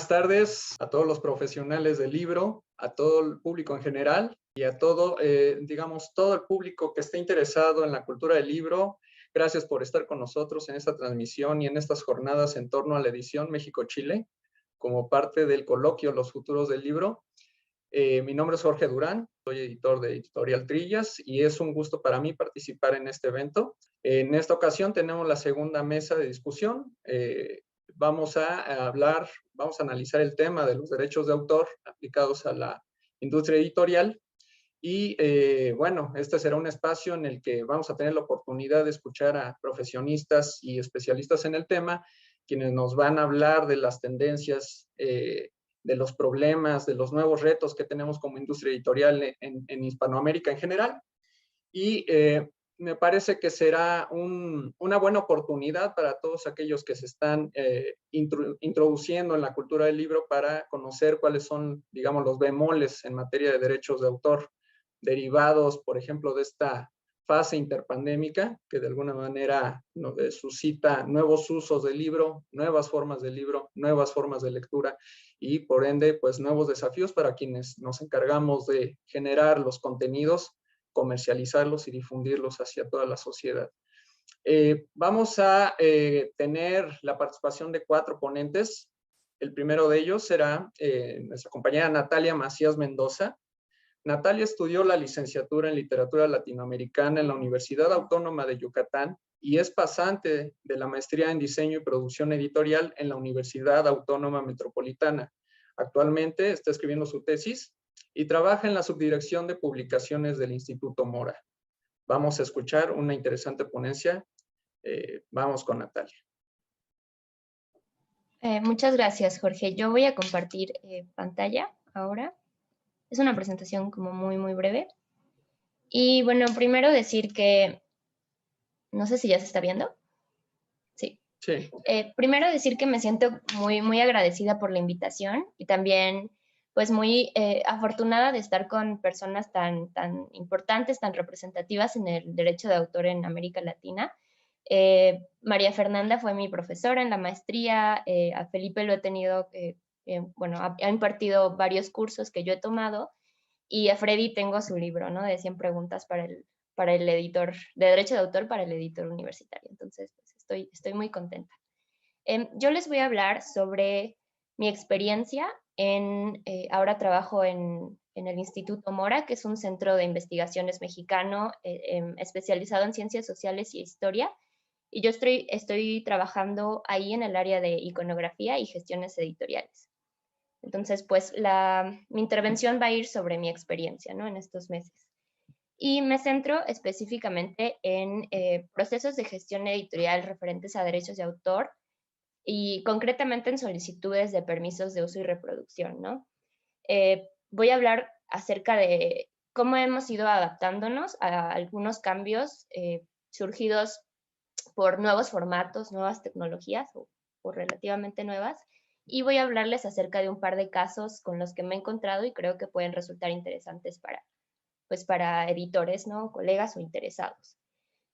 buenas tardes a todos los profesionales del libro, a todo el público en general y a todo, todo el público que esté interesado en la cultura del libro. Gracias por estar con nosotros en esta transmisión y en estas jornadas en torno a la edición México-Chile, como parte del coloquio Los Futuros del Libro. Mi nombre es Jorge Durán, soy editor de Editorial Trillas y es un gusto para mí participar en este evento. En esta ocasión tenemos la segunda mesa de discusión. Vamos a analizar el tema de los derechos de autor aplicados a la industria editorial. Y este será un espacio en el que vamos a tener la oportunidad de escuchar a profesionistas y especialistas en el tema, quienes nos van a hablar de las tendencias, de los problemas, de los nuevos retos que tenemos como industria editorial en Hispanoamérica en general. Y me parece que será una buena oportunidad para todos aquellos que se están introduciendo en la cultura del libro para conocer cuáles son, digamos, los bemoles en materia de derechos de autor derivados, por ejemplo, de esta fase interpandémica que de alguna manera suscita nuevos usos del libro, nuevas formas del libro, nuevas formas de lectura y por ende, pues nuevos desafíos para quienes nos encargamos de generar los contenidos, comercializarlos y difundirlos hacia toda la sociedad. Vamos a tener la participación de 4 ponentes. El primero de ellos será nuestra compañera Natalia Macías Mendoza. Natalia estudió la licenciatura en Literatura Latinoamericana en la Universidad Autónoma de Yucatán y es pasante de la maestría en Diseño y Producción Editorial en la Universidad Autónoma Metropolitana. Actualmente está escribiendo su tesis y trabaja en la subdirección de publicaciones del Instituto Mora. Vamos a escuchar una interesante ponencia. Vamos con Natalia. Muchas gracias, Jorge. Yo voy a compartir pantalla ahora. Es una presentación como muy breve. Y bueno, primero decir que, no sé si ya se está viendo. Sí. Sí. Primero decir que me siento muy agradecida por la invitación y también pues muy afortunada de estar con personas tan importantes, tan representativas en el derecho de autor en América Latina. María Fernanda fue mi profesora en la maestría, a Felipe lo he tenido, ha impartido varios cursos que yo he tomado, y a Freddy tengo su libro, ¿no? De 100 preguntas para el editor, de derecho de autor para el editor universitario. Entonces, pues estoy muy contenta. Yo les voy a hablar sobre mi experiencia ahora trabajo en el Instituto Mora, que es un centro de investigaciones mexicano especializado en ciencias sociales y historia. Y yo estoy trabajando ahí en el área de iconografía y gestiones editoriales. Entonces, pues mi intervención va a ir sobre mi experiencia, ¿no? En estos meses. Y me centro específicamente en procesos de gestión editorial referentes a derechos de autor y concretamente en solicitudes de permisos de uso y reproducción, ¿no? Voy a hablar acerca de cómo hemos ido adaptándonos a algunos cambios surgidos por nuevos formatos, nuevas tecnologías o relativamente nuevas, y voy a hablarles acerca de un par de casos con los que me he encontrado y creo que pueden resultar interesantes para editores, ¿no? Colegas o interesados.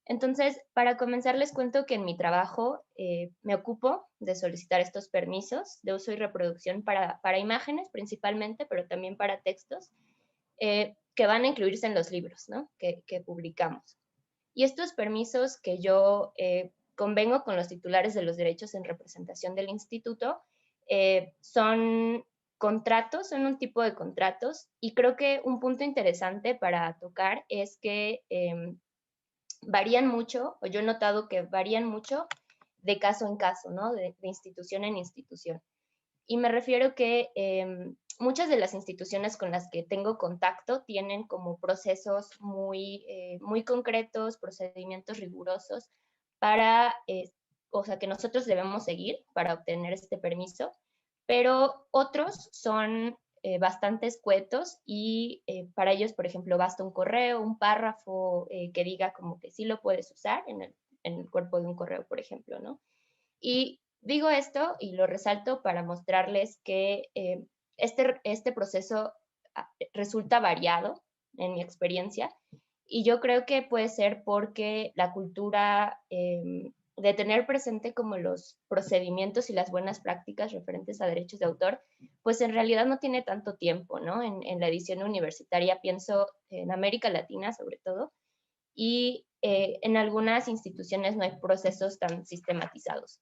Entonces, para comenzar, les cuento que en mi trabajo me ocupo de solicitar estos permisos de uso y reproducción para imágenes principalmente, pero también para textos que van a incluirse en los libros, ¿no? que publicamos. Y estos permisos que yo convengo con los titulares de los derechos en representación del instituto son contratos, son un tipo de contratos, y creo que un punto interesante para tocar es que varían mucho, o yo he notado que varían mucho de caso en caso, ¿no? De institución en institución. Y me refiero que muchas de las instituciones con las que tengo contacto tienen como procesos muy concretos, procedimientos rigurosos que nosotros debemos seguir para obtener este permiso, pero otros son bastante escuetos y para ellos, por ejemplo, basta un correo, un párrafo que diga como que sí lo puedes usar en el cuerpo de un correo, por ejemplo, ¿no? Y digo esto y lo resalto para mostrarles que este proceso resulta variado en mi experiencia, y yo creo que puede ser porque la cultura de tener presente como los procedimientos y las buenas prácticas referentes a derechos de autor, pues en realidad no tiene tanto tiempo, ¿no? En la edición universitaria pienso en América Latina sobre todo, y en algunas instituciones no hay procesos tan sistematizados.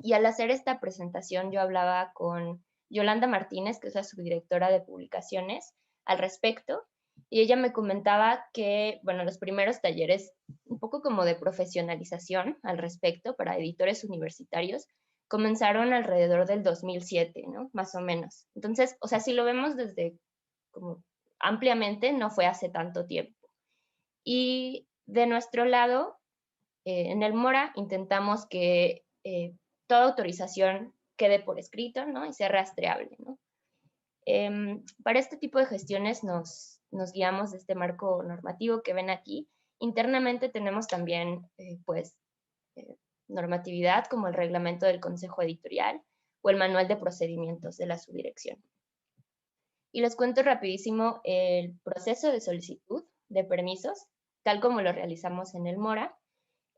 Y al hacer esta presentación yo hablaba con Yolanda Martínez, que es la subdirectora de publicaciones, al respecto, y ella me comentaba que, bueno, los primeros talleres, un poco como de profesionalización al respecto para editores universitarios, comenzaron alrededor del 2007, ¿no? Más o menos. Entonces, o sea, si lo vemos desde como ampliamente, no fue hace tanto tiempo. Y de nuestro lado, en el Mora intentamos que toda autorización quede por escrito, ¿no? Y sea rastreable, ¿no? Para este tipo de gestiones nos guiamos de este marco normativo que ven aquí. Internamente tenemos también, pues, normatividad como el reglamento del Consejo Editorial o el manual de procedimientos de la subdirección. Y les cuento rapidísimo el proceso de solicitud de permisos, tal como lo realizamos en el Mora.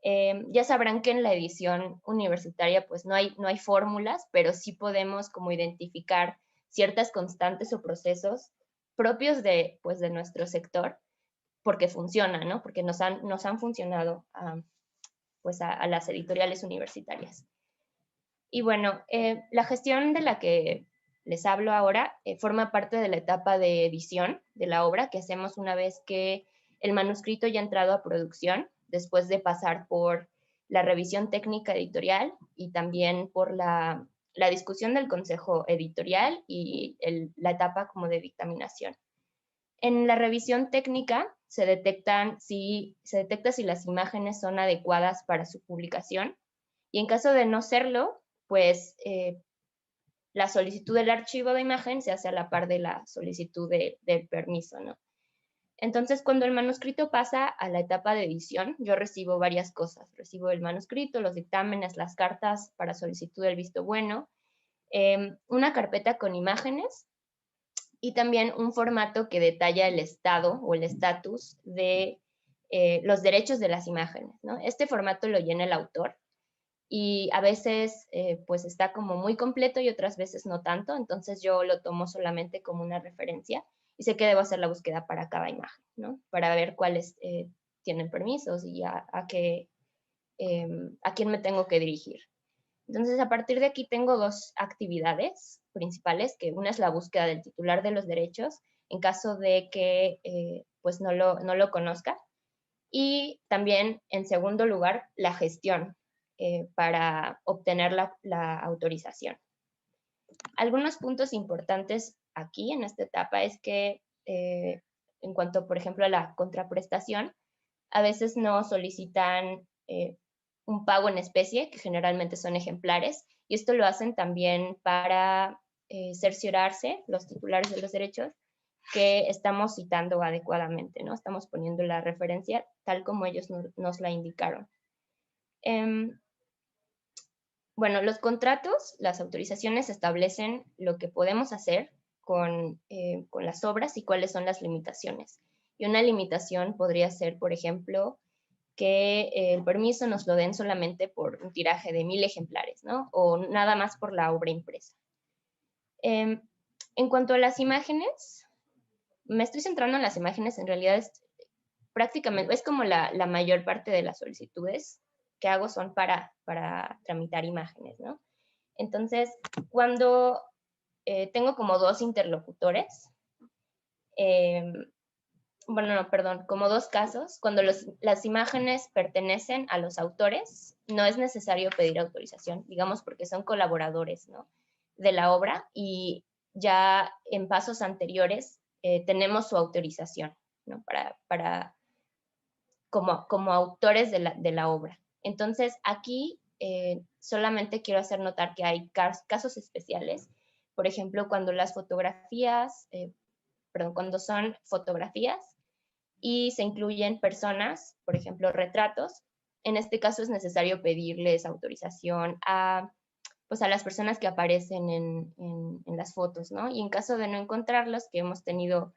Ya sabrán que en la edición universitaria pues no hay fórmulas, pero sí podemos como identificar ciertas constantes o procesos propios de, pues, de nuestro sector, porque funcionan, ¿no? Porque nos han funcionado pues a las editoriales universitarias. Y bueno, la gestión de la que les hablo ahora forma parte de la etapa de edición de la obra que hacemos una vez que el manuscrito ya ha entrado a producción, después de pasar por la revisión técnica editorial y también por la discusión del consejo editorial y la etapa como de dictaminación. En la revisión técnica se detecta si las imágenes son adecuadas para su publicación y en caso de no serlo, pues la solicitud del archivo de imagen se hace a la par de la solicitud del permiso, ¿no? Entonces, cuando el manuscrito pasa a la etapa de edición, yo recibo varias cosas. Recibo el manuscrito, los dictámenes, las cartas para solicitud del visto bueno, una carpeta con imágenes y también un formato que detalla el estado o el estatus de los derechos de las imágenes, ¿no? Este formato lo llena el autor y a veces pues está como muy completo y otras veces no tanto, entonces yo lo tomo solamente como una referencia y sé que debo hacer la búsqueda para cada imagen, ¿no? Para ver cuáles tienen permisos y a quién me tengo que dirigir. Entonces, a partir de aquí tengo dos actividades principales, que una es la búsqueda del titular de los derechos, en caso de que pues no lo conozca, y también, en segundo lugar, la gestión para obtener la autorización. Algunos puntos importantes aquí en esta etapa es que en cuanto, por ejemplo, a la contraprestación, a veces no solicitan un pago en especie, que generalmente son ejemplares, y esto lo hacen también para cerciorarse, los titulares de los derechos, que estamos citando adecuadamente, ¿no? Estamos poniendo la referencia tal como ellos nos la indicaron. Bueno, los contratos, las autorizaciones establecen lo que podemos hacer con las obras y cuáles son las limitaciones. Y una limitación podría ser, por ejemplo, que el permiso nos lo den solamente por un tiraje de 1000 ejemplares, ¿no? O nada más por la obra impresa. En cuanto a las imágenes, me estoy centrando en las imágenes, en realidad prácticamente, es como la mayor parte de las solicitudes que hago son para tramitar imágenes, ¿no? Entonces, cuando tengo como dos interlocutores, bueno, no, perdón, como dos casos, cuando las imágenes pertenecen a los autores, no es necesario pedir autorización, digamos, porque son colaboradores, ¿no?, de la obra y ya en pasos anteriores tenemos su autorización, ¿no?, como autores de la obra. Entonces, aquí solamente quiero hacer notar que hay casos especiales, por ejemplo, cuando las fotografías, cuando son fotografías y se incluyen personas, por ejemplo, retratos. En este caso es necesario pedirles autorización pues a las personas que aparecen en las fotos, ¿no? Y en caso de no encontrarlos, que hemos tenido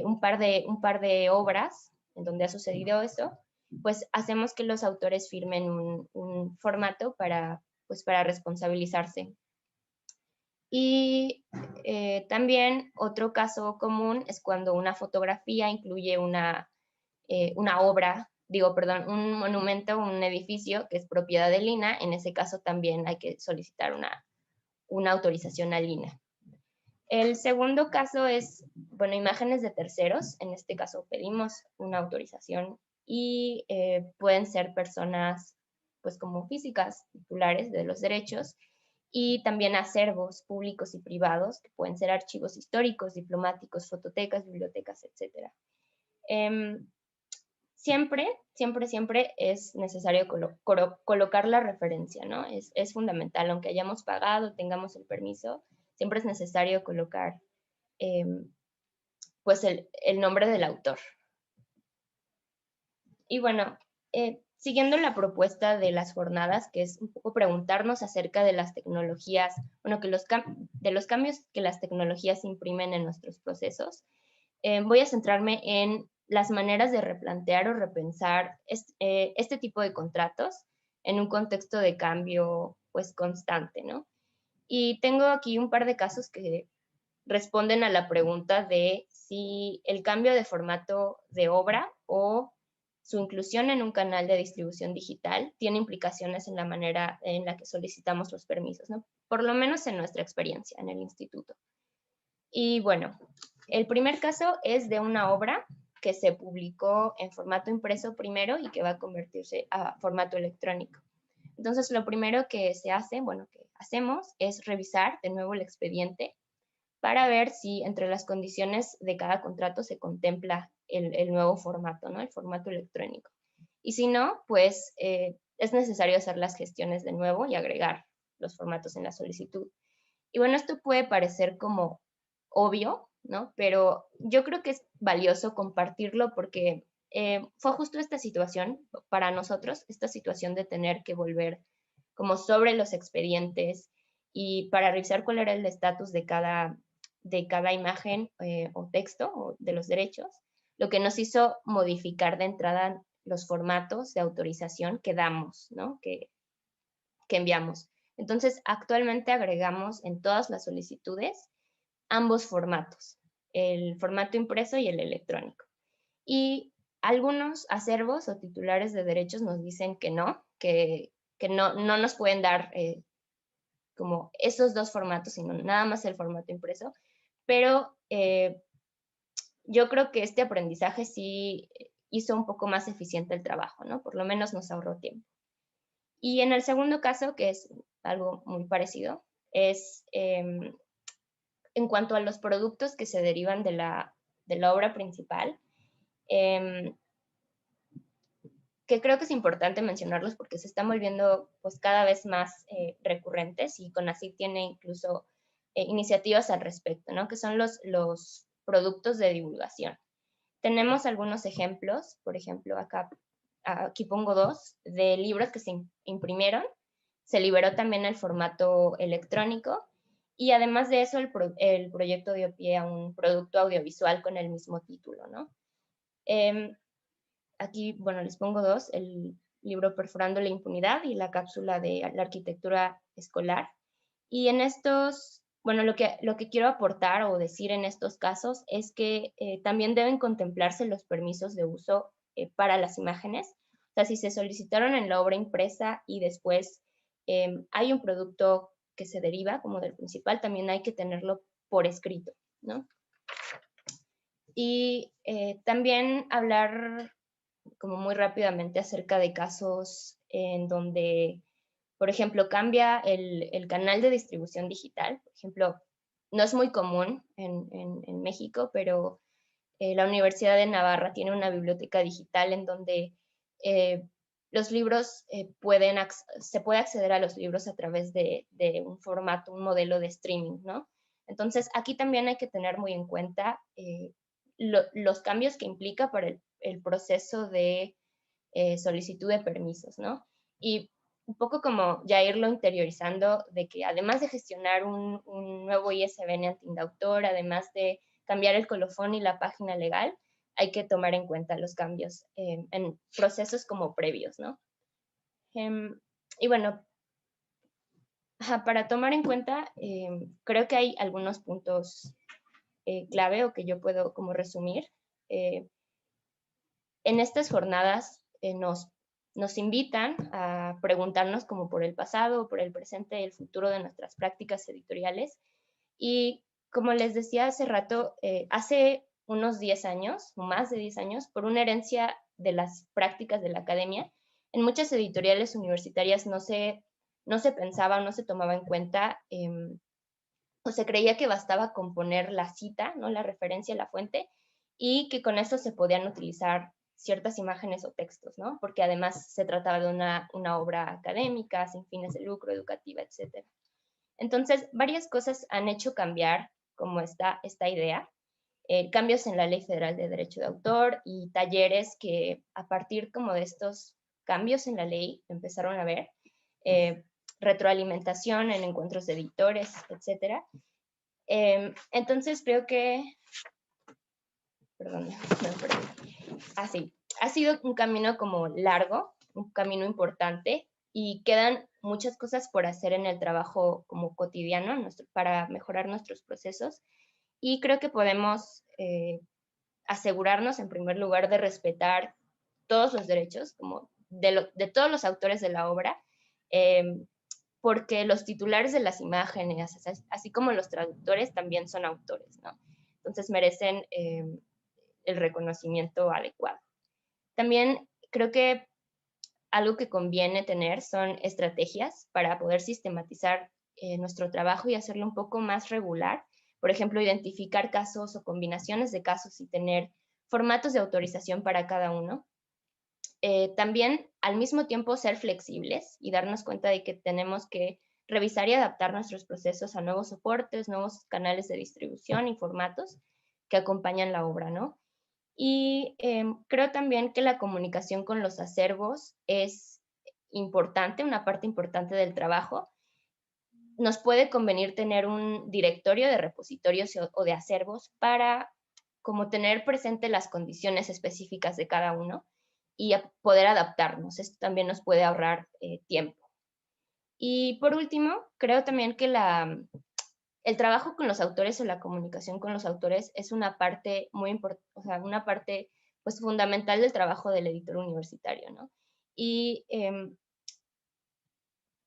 un par de obras en donde ha sucedido eso, pues hacemos que los autores firmen un formato para, pues, para responsabilizarse. Y también otro caso común es cuando una fotografía incluye una obra, perdón, un monumento, un edificio que es propiedad del INAH. En ese caso también hay que solicitar una autorización al INAH. El segundo caso es, bueno, imágenes de terceros. En este caso pedimos una autorización y pueden ser personas, pues como físicas, titulares de los derechos, y también acervos públicos y privados, que pueden ser archivos históricos, diplomáticos, fototecas, bibliotecas, etc. Siempre, siempre, siempre es necesario colocar la referencia, ¿no? Es fundamental, aunque hayamos pagado, tengamos el permiso, siempre es necesario colocar pues el nombre del autor. Y bueno, siguiendo la propuesta de las jornadas, que es un poco preguntarnos acerca de las tecnologías, bueno, de los cambios que las tecnologías imprimen en nuestros procesos, voy a centrarme en las maneras de replantear o repensar este tipo de contratos en un contexto de cambio, pues, constante, ¿no? Y tengo aquí un par de casos que responden a la pregunta de si el cambio de formato de obra o su inclusión en un canal de distribución digital tiene implicaciones en la manera en la que solicitamos los permisos, ¿no? Por lo menos en nuestra experiencia en el instituto. Y bueno, el primer caso es de una obra que se publicó en formato impreso primero y que va a convertirse a formato electrónico. Entonces, lo primero que se hace, bueno, que hacemos es revisar de nuevo el expediente para ver si entre las condiciones de cada contrato se contempla el nuevo formato, ¿no? El formato electrónico. Y si no, pues es necesario hacer las gestiones de nuevo y agregar los formatos en la solicitud. Y bueno, esto puede parecer como obvio, ¿no? Pero yo creo que es valioso compartirlo porque fue justo esta situación para nosotros, esta situación de tener que volver como sobre los expedientes y para revisar cuál era el estatus de cada imagen o texto o de los derechos, lo que nos hizo modificar de entrada los formatos de autorización que damos, ¿no? Que enviamos. Entonces, actualmente agregamos en todas las solicitudes ambos formatos, el formato impreso y el electrónico. Y algunos acervos o titulares de derechos nos dicen que no nos pueden dar como esos dos formatos, sino nada más el formato impreso. Pero yo creo que este aprendizaje sí hizo un poco más eficiente el trabajo, ¿no? Por lo menos nos ahorró tiempo. Y en el segundo caso, que es algo muy parecido, es en cuanto a los productos que se derivan de la obra principal, que creo que es importante mencionarlos porque se están volviendo pues cada vez más recurrentes y CONACYT tiene incluso iniciativas al respecto, ¿no? Que son los productos de divulgación. Tenemos algunos ejemplos, por ejemplo, aquí pongo dos, de libros que se imprimieron, se liberó también el formato electrónico y además de eso el proyecto dio pie a un producto audiovisual con el mismo título, ¿no? Aquí, bueno, les pongo dos, el libro Perforando la impunidad y la cápsula de la arquitectura escolar. Y en estos, bueno, lo que quiero aportar o decir en estos casos es que también deben contemplarse los permisos de uso para las imágenes. O sea, si se solicitaron en la obra impresa y después hay un producto que se deriva como del principal, también hay que tenerlo por escrito, ¿no? Y también hablar como muy rápidamente acerca de casos en donde, por ejemplo, cambia el canal de distribución digital. Por ejemplo, no es muy común en México, pero la Universidad de Navarra tiene una biblioteca digital en donde los libros se puede acceder a los libros a través de un formato, un modelo de streaming, ¿no? Entonces, aquí también hay que tener muy en cuenta los cambios que implica para el proceso de solicitud de permisos, ¿no? Y un poco como ya irlo interiorizando de que además de gestionar un nuevo ISBN antiindautor, además de cambiar el colofón y la página legal, hay que tomar en cuenta los cambios en procesos como previos, ¿no? Y bueno, para tomar en cuenta, creo que hay algunos puntos clave o que yo puedo como resumir. En estas jornadas nos invitan a preguntarnos como por el pasado, por el presente y el futuro de nuestras prácticas editoriales. Y como les decía hace rato, hace unos 10 años, o más de 10 años, por una herencia de las prácticas de la academia, en muchas editoriales universitarias no se pensaba, no se tomaba en cuenta, o se creía que bastaba con poner la cita, ¿no? La referencia, la fuente, y que con eso se podían utilizar ciertas imágenes o textos, ¿no? Porque además se trataba de una obra académica, sin fines de lucro, educativa, etc. Entonces, varias cosas han hecho cambiar como esta idea. Cambios en la Ley Federal de Derecho de Autor y talleres que a partir como de estos cambios en la ley empezaron a ver, retroalimentación en encuentros de editores, etc. Entonces creo que, perdón, me perdí. Así, ha sido un camino como largo, un camino importante y quedan muchas cosas por hacer en el trabajo como cotidiano para mejorar nuestros procesos y creo que podemos asegurarnos en primer lugar de respetar todos los derechos como de todos los autores de la obra, porque los titulares de las imágenes, así como los traductores, también son autores, ¿no? Entonces merecen el reconocimiento adecuado. También creo que algo que conviene tener son estrategias para poder sistematizar nuestro trabajo y hacerlo un poco más regular. Por ejemplo, identificar casos o combinaciones de casos y tener formatos de autorización para cada uno. También, al mismo tiempo, ser flexibles y darnos cuenta de que tenemos que revisar y adaptar nuestros procesos a nuevos soportes, nuevos canales de distribución y formatos que acompañan la obra, ¿no? Y creo también que la comunicación con los acervos es importante, una parte importante del trabajo. Nos puede convenir tener un directorio de repositorios o de acervos para como tener presente las condiciones específicas de cada uno y poder adaptarnos. Esto también nos puede ahorrar tiempo. Y por último, creo también que el trabajo con los autores o la comunicación con los autores es una parte muy importante, o sea, una parte pues fundamental del trabajo del editor universitario, ¿no? Y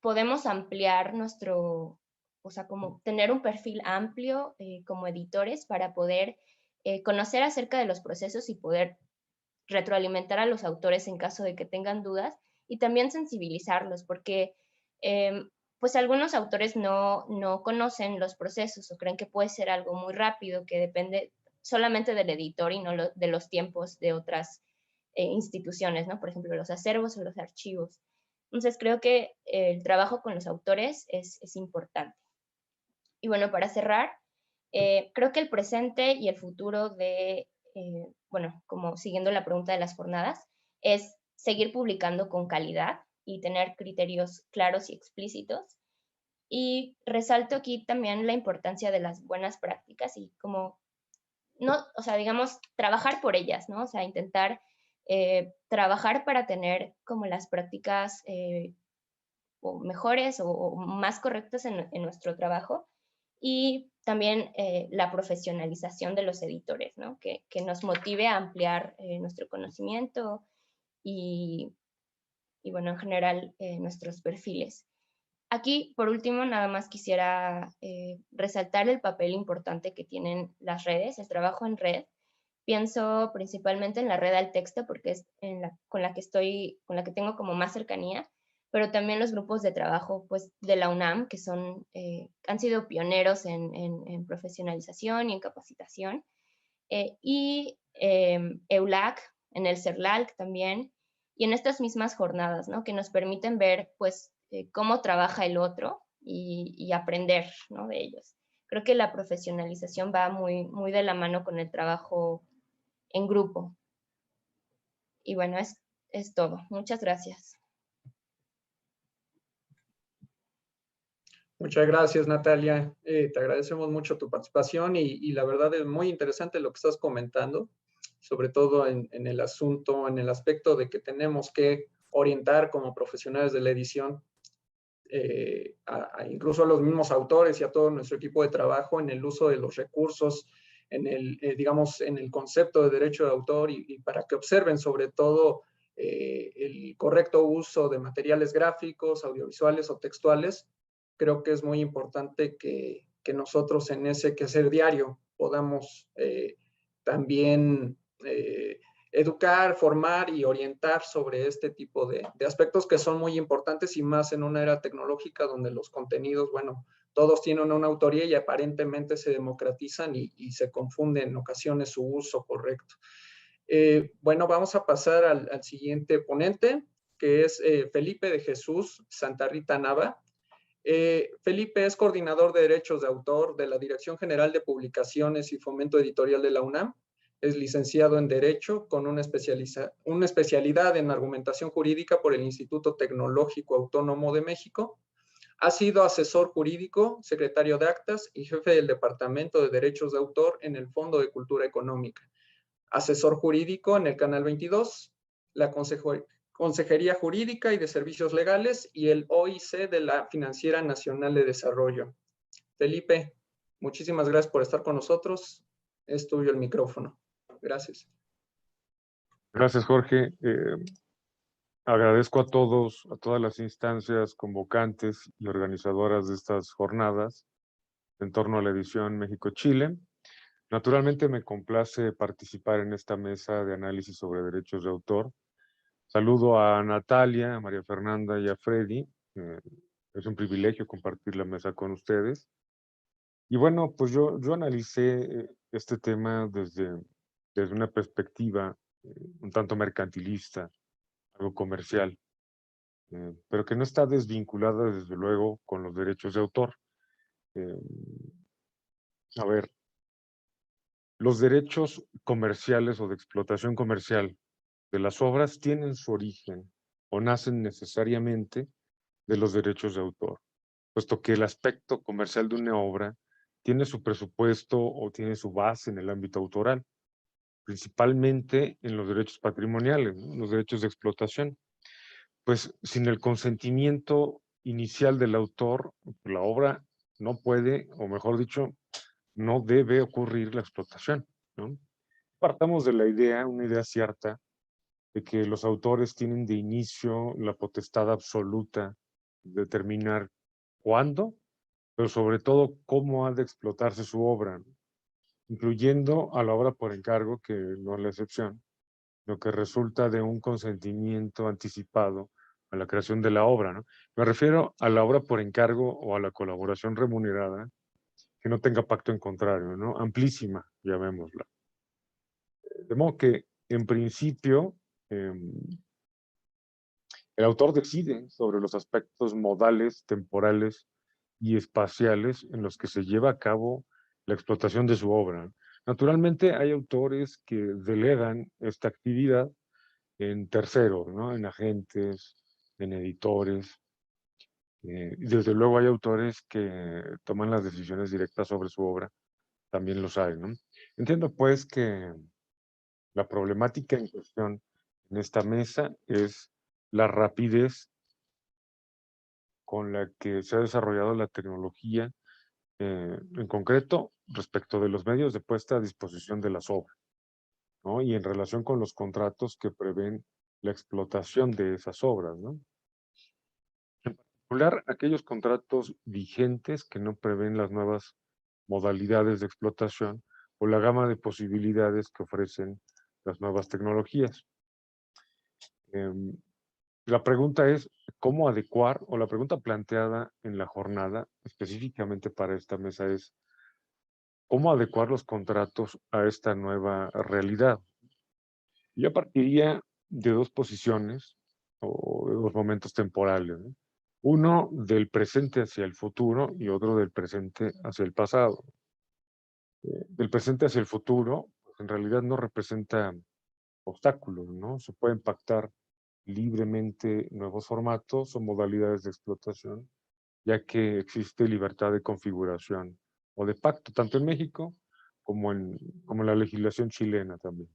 podemos ampliar o sea, como tener un perfil amplio como editores para poder conocer acerca de los procesos y poder retroalimentar a los autores en caso de que tengan dudas y también sensibilizarlos, porque pues algunos autores no conocen los procesos o creen que puede ser algo muy rápido, que depende solamente del editor y no de los tiempos de otras instituciones, ¿no? Por ejemplo, los acervos o los archivos. Entonces creo que el trabajo con los autores es importante. Y bueno, para cerrar, creo que el presente y el futuro bueno, como siguiendo la pregunta de las jornadas, es seguir publicando con calidad y tener criterios claros y explícitos. Y resalto aquí también la importancia de las buenas prácticas y como, no, o sea, digamos, trabajar por ellas, ¿no? O sea, intentar trabajar para tener como las prácticas o mejores o más correctas en nuestro trabajo y también la profesionalización de los editores, ¿no? Que nos motive a ampliar nuestro conocimiento y, bueno, en general nuestros perfiles. Aquí, por último, nada más quisiera resaltar el papel importante que tienen las redes, el trabajo en red. Pienso principalmente en la red al texto porque es con la que tengo como más cercanía, pero también los grupos de trabajo pues, de la UNAM, que han sido pioneros en profesionalización y en capacitación, y EULAC, en el CERLALC también, y en estas mismas jornadas, ¿no? Que nos permiten ver pues, cómo trabaja el otro y aprender, ¿no? De ellos. Creo que la profesionalización va muy de la mano con el trabajo en grupo. Y bueno, es todo. Muchas gracias. Muchas gracias, Natalia. Te agradecemos mucho tu participación y la verdad es muy interesante lo que estás comentando. sobre todo en el asunto, en el aspecto de que tenemos que orientar como profesionales de la edición incluso a los mismos autores y a todo nuestro equipo de trabajo en el uso de los recursos, en el, digamos, en el concepto de derecho de autor y para que observen sobre todo el correcto uso de materiales gráficos, audiovisuales o textuales. Creo que es muy importante que nosotros en ese quehacer diario podamos también educar, formar y orientar sobre este tipo de aspectos que son muy importantes y más en una era tecnológica donde los contenidos, bueno, todos tienen una autoría y aparentemente se democratizan y se confunde en ocasiones su uso correcto. Bueno, vamos a pasar al siguiente ponente, que es Felipe de Jesús Santa Rita Nava. Felipe es coordinador de derechos de autor de la Dirección General de Publicaciones y Fomento Editorial de la UNAM. Es licenciado en Derecho con una especialidad en argumentación jurídica por el Instituto Tecnológico Autónomo de México. Ha sido asesor jurídico, secretario de actas y jefe del Departamento de Derechos de Autor en el Fondo de Cultura Económica. Asesor jurídico en el Canal 22, la Consejería Jurídica y de Servicios Legales y el OIC de la Financiera Nacional de Desarrollo. Felipe, muchísimas gracias por estar con nosotros. Es tuyo el micrófono. Gracias. Gracias, Jorge. Agradezco a todos, a todas las instancias convocantes y organizadoras de estas jornadas en torno a la edición México-Chile. Naturalmente me complace participar en esta mesa de análisis sobre derechos de autor. Saludo a Natalia, a María Fernanda y a Freddy. Es un privilegio compartir la mesa con ustedes. Y bueno, pues yo analicé este tema desde una perspectiva un tanto mercantilista, algo comercial, pero que no está desvinculada desde luego con los derechos de autor. A ver, los derechos comerciales o de explotación comercial de las obras tienen su origen o nacen necesariamente de los derechos de autor, puesto que el aspecto comercial de una obra tiene su presupuesto o tiene su base en el ámbito autoral, principalmente en los derechos patrimoniales, ¿no? Los derechos de explotación. Pues sin el consentimiento inicial del autor, la obra no puede, o mejor dicho, no debe ocurrir la explotación, ¿no? Partamos de la idea, una idea cierta, de que los autores tienen de inicio la potestad absoluta de determinar cuándo, pero sobre todo cómo ha de explotarse su obra, ¿no? Incluyendo a la obra por encargo, que no es la excepción, lo que resulta de un consentimiento anticipado a la creación de la obra, ¿no? Me refiero a la obra por encargo o a la colaboración remunerada que no tenga pacto en contrario, ¿no? Amplísima, llamémosla. De modo que, en principio, el autor decide sobre los aspectos modales, temporales y espaciales en los que se lleva a cabo la explotación de su obra. Naturalmente, hay autores que delegan esta actividad en terceros, ¿no? En agentes, en editores. Y desde luego hay autores que toman las decisiones directas sobre su obra, también los hay, ¿no? Entiendo pues que la problemática en cuestión en esta mesa es la rapidez con la que se ha desarrollado la tecnología, en concreto respecto de los medios de puesta a disposición de las obras, ¿no? Y en relación con los contratos que prevén la explotación de esas obras, ¿no? En particular, aquellos contratos vigentes que no prevén las nuevas modalidades de explotación o la gama de posibilidades que ofrecen las nuevas tecnologías. La pregunta es, ¿cómo adecuar? O la pregunta planteada en la jornada, específicamente para esta mesa, es, ¿cómo adecuar los contratos a esta nueva realidad? Yo partiría de dos posiciones o de dos momentos temporales, ¿no? Uno del presente hacia el futuro y otro del presente hacia el pasado. Del presente hacia el futuro, pues en realidad no representa obstáculos, ¿no? Se pueden pactar libremente nuevos formatos o modalidades de explotación, ya que existe libertad de configuración o de pacto, tanto en México como en la legislación chilena también.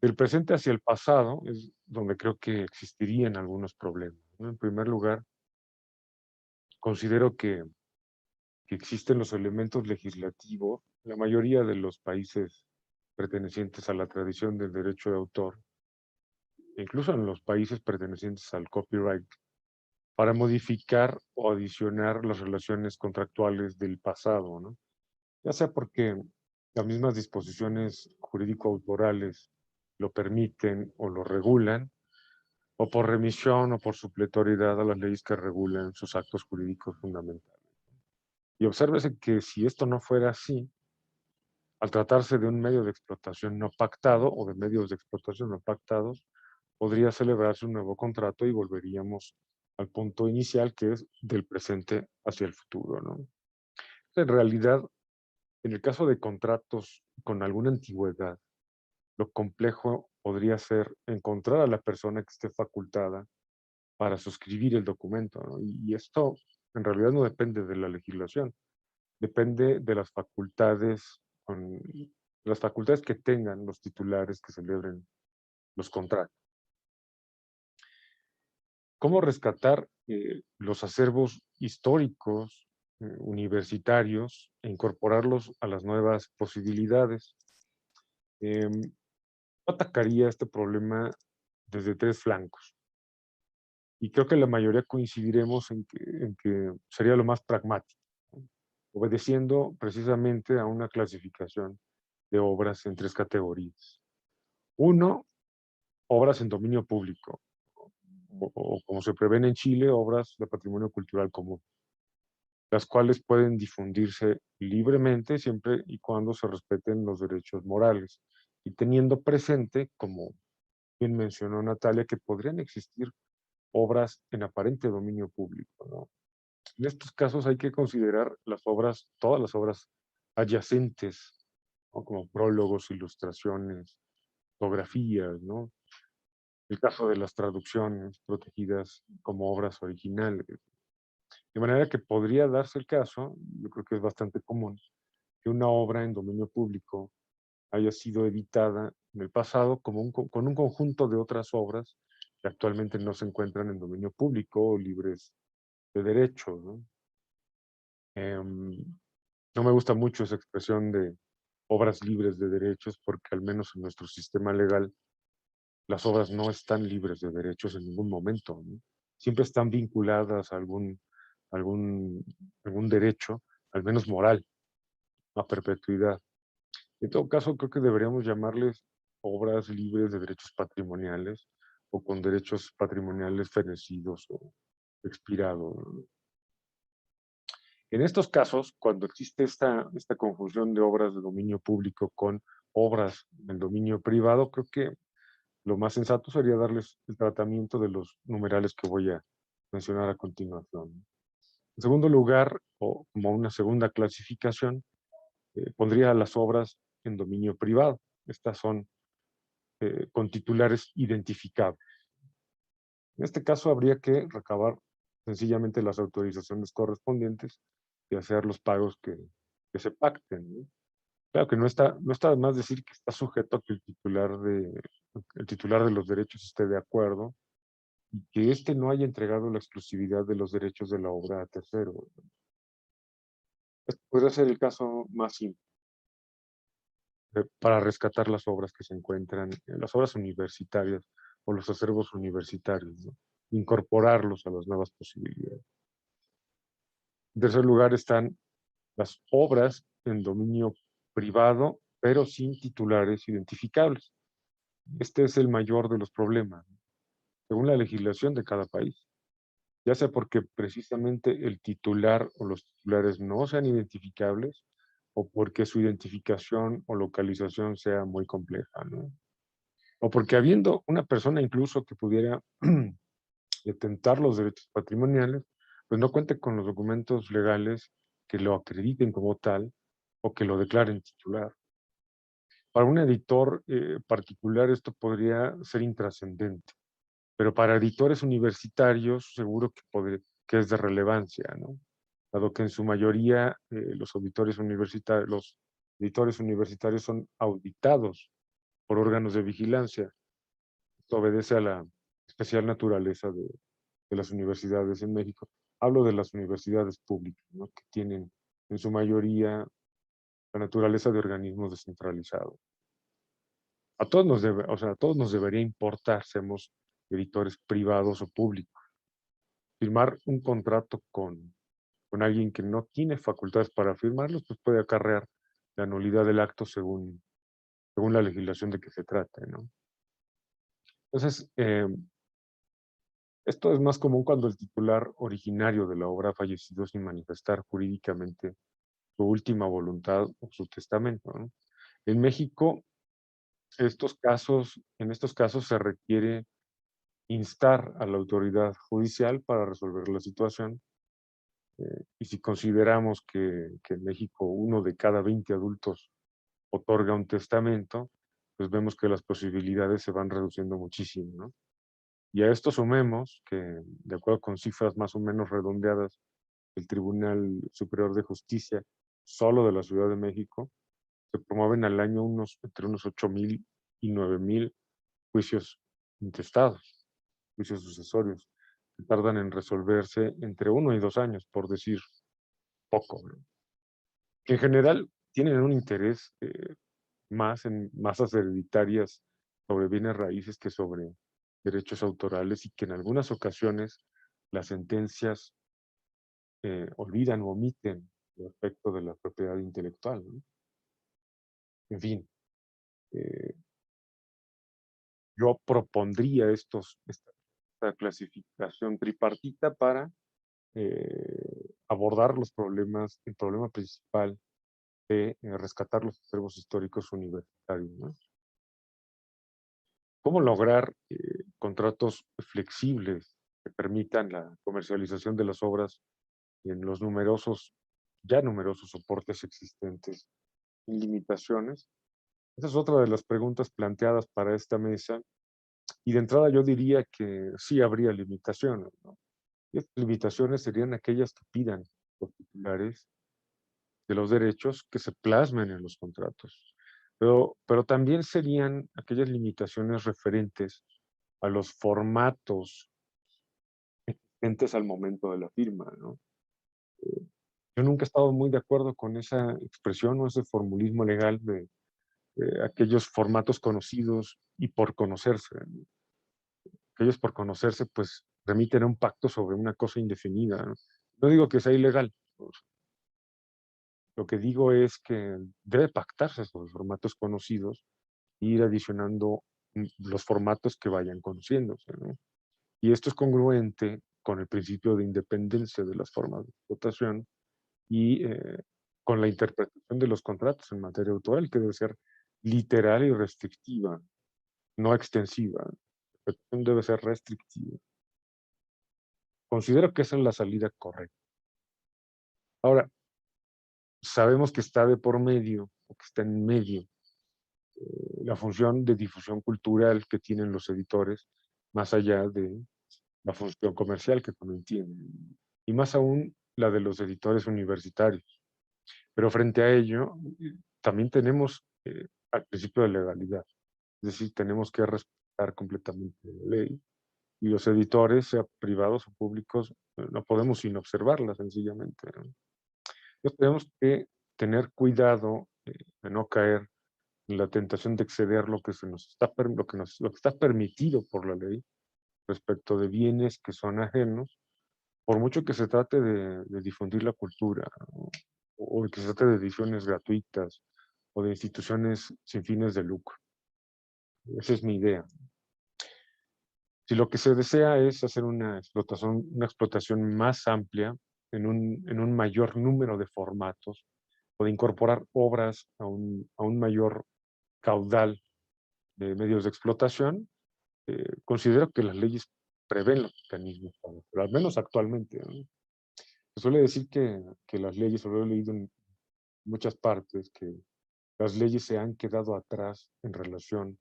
Del presente hacia el pasado es donde creo que existirían algunos problemas, ¿no? En primer lugar, considero que existen los elementos legislativos, la mayoría de los países pertenecientes a la tradición del derecho de autor, incluso en los países pertenecientes al copyright, para modificar o adicionar las relaciones contractuales del pasado, ¿no? Ya sea porque las mismas disposiciones jurídico-autorales lo permiten o lo regulan, o por remisión o por supletoriedad a las leyes que regulan sus actos jurídicos fundamentales. Y obsérvese que si esto no fuera así, al tratarse de un medio de explotación no pactado o de medios de explotación no pactados, podría celebrarse un nuevo contrato y volveríamos al punto inicial, que es del presente hacia el futuro, ¿no? En realidad, en el caso de contratos con alguna antigüedad, lo complejo podría ser encontrar a la persona que esté facultada para suscribir el documento, ¿no? Y esto en realidad no depende de la legislación, depende de las facultades que tengan los titulares que celebren los contratos. ¿Cómo rescatar los acervos históricos universitarios e incorporarlos a las nuevas posibilidades? Yo atacaría este problema desde tres flancos. Y creo que la mayoría coincidiremos en que sería lo más pragmático, ¿no? Obedeciendo precisamente a una clasificación de obras en tres categorías. Uno, obras en dominio público, o como se prevén en Chile, obras de patrimonio cultural común, las cuales pueden difundirse libremente siempre y cuando se respeten los derechos morales, y teniendo presente, como bien mencionó Natalia, que podrían existir obras en aparente dominio público, ¿no? En estos casos hay que considerar las obras, todas las obras adyacentes, ¿no? Como prólogos, ilustraciones, fotografías, ¿no? El caso de las traducciones protegidas como obras originales. De manera que podría darse el caso, yo creo que es bastante común, que una obra en dominio público haya sido editada en el pasado como con un conjunto de otras obras que actualmente no se encuentran en dominio público o libres de derecho, ¿no? No me gusta mucho esa expresión de obras libres de derechos porque al menos en nuestro sistema legal las obras no están libres de derechos en ningún momento, ¿no? Siempre están vinculadas a algún, algún derecho, al menos moral, a perpetuidad. En todo caso, creo que deberíamos llamarles obras libres de derechos patrimoniales o con derechos patrimoniales fenecidos o expirados, ¿no? En estos casos, cuando existe esta confusión de obras de dominio público con obras del dominio privado, creo que lo más sensato sería darles el tratamiento de los numerales que voy a mencionar a continuación. En segundo lugar, o como una segunda clasificación, pondría las obras en dominio privado. Estas son con titulares identificables. En este caso habría que recabar sencillamente las autorizaciones correspondientes y hacer los pagos que se pacten, ¿no? Claro que no está de más decir que está sujeto a que el titular de los derechos esté de acuerdo y que éste no haya entregado la exclusividad de los derechos de la obra a tercero. Este podría ser el caso más simple para rescatar las obras que se encuentran, las obras universitarias o los acervos universitarios, ¿no? Incorporarlos a las nuevas posibilidades. En tercer lugar están las obras en dominio privado, pero sin titulares identificables. Este es el mayor de los problemas, ¿no? Según la legislación de cada país, ya sea porque precisamente el titular o los titulares no sean identificables o porque su identificación o localización sea muy compleja, ¿no? O porque habiendo una persona incluso que pudiera detentar los derechos patrimoniales, pues no cuente con los documentos legales que lo acrediten como tal o que lo declaren titular. Para un editor particular esto podría ser intrascendente, pero para editores universitarios seguro que es de relevancia, ¿no? Dado que en su mayoría los editores universitarios son auditados por órganos de vigilancia. Esto obedece a la especial naturaleza de las universidades en México. Hablo de las universidades públicas, ¿no?, que tienen en su mayoría la naturaleza de organismos descentralizados. A todos nos o sea, a todos nos debería importar, seamos editores privados o públicos. Firmar un contrato con alguien que no tiene facultades para firmarlos, pues puede acarrear la nulidad del acto según la legislación de que se trate, ¿no? Entonces, esto es más común cuando el titular originario de la obra ha fallecido sin manifestar jurídicamente su última voluntad o su testamento, ¿no? En México, en estos casos se requiere instar a la autoridad judicial para resolver la situación. Y si consideramos que en México 1 de cada 20 adultos otorga un testamento, pues vemos que las posibilidades se van reduciendo muchísimo, ¿no? Y a esto sumemos que, de acuerdo con cifras más o menos redondeadas del Tribunal Superior de Justicia, solo de la Ciudad de México, se promueven al año entre unos 8,000 y 9,000 juicios intestados, juicios sucesorios, que tardan en resolverse entre 1 y 2 años, por decir poco, ¿no? Que en general tienen un interés más en masas hereditarias sobre bienes raíces que sobre derechos autorales, y que en algunas ocasiones las sentencias olvidan o omiten el aspecto de la propiedad intelectual, ¿no? En fin, eh, yo propondría esta clasificación tripartita para abordar el problema principal de rescatar los acervos históricos universitarios, ¿no? ¿Cómo lograr contratos flexibles que permitan la comercialización de las obras en los ya numerosos soportes existentes sin limitaciones? Esa es otra de las preguntas planteadas para esta mesa. Y de entrada yo diría que sí habría limitaciones, ¿no? Y estas limitaciones serían aquellas que pidan los titulares de los derechos que se plasmen en los contratos. Pero también serían aquellas limitaciones referentes a los formatos existentes al momento de la firma, ¿no? Yo nunca he estado muy de acuerdo con esa expresión o ese formulismo legal de aquellos formatos conocidos y por conocerse, ¿no? Aquellos por conocerse, pues remiten a un pacto sobre una cosa indefinida, ¿no? No digo que sea ilegal, pues, lo que digo es que debe pactarse sobre formatos conocidos e ir adicionando los formatos que vayan conociéndose, ¿no? Y esto es congruente con el principio de independencia de las formas de explotación y con la interpretación de los contratos en materia autoral, que debe ser literal y restrictiva, no extensiva. La interpretación debe ser restrictiva. Considero que esa es la salida correcta. Ahora, sabemos que está de por medio, o que está en medio, la función de difusión cultural que tienen los editores, más allá de la función comercial que también tienen, y más aún la de los editores universitarios. Pero frente a ello, también tenemos al principio de legalidad, es decir, tenemos que respetar completamente la ley, y los editores, sea privados o públicos, no podemos sin observarla sencillamente, ¿no? Entonces tenemos que tener cuidado de no caer en la tentación de exceder lo que lo que está permitido por la ley respecto de bienes que son ajenos, por mucho que se trate de difundir la cultura, o que se trate de ediciones gratuitas o de instituciones sin fines de lucro. Esa es mi idea. Si lo que se desea es hacer una explotación más amplia en un mayor número de formatos, o de incorporar obras a un mayor caudal de medios de explotación, considero que las leyes prevén los mecanismos, pero al menos actualmente, ¿no? Se suele decir que las leyes, lo he leído en muchas partes, que las leyes se han quedado atrás en relación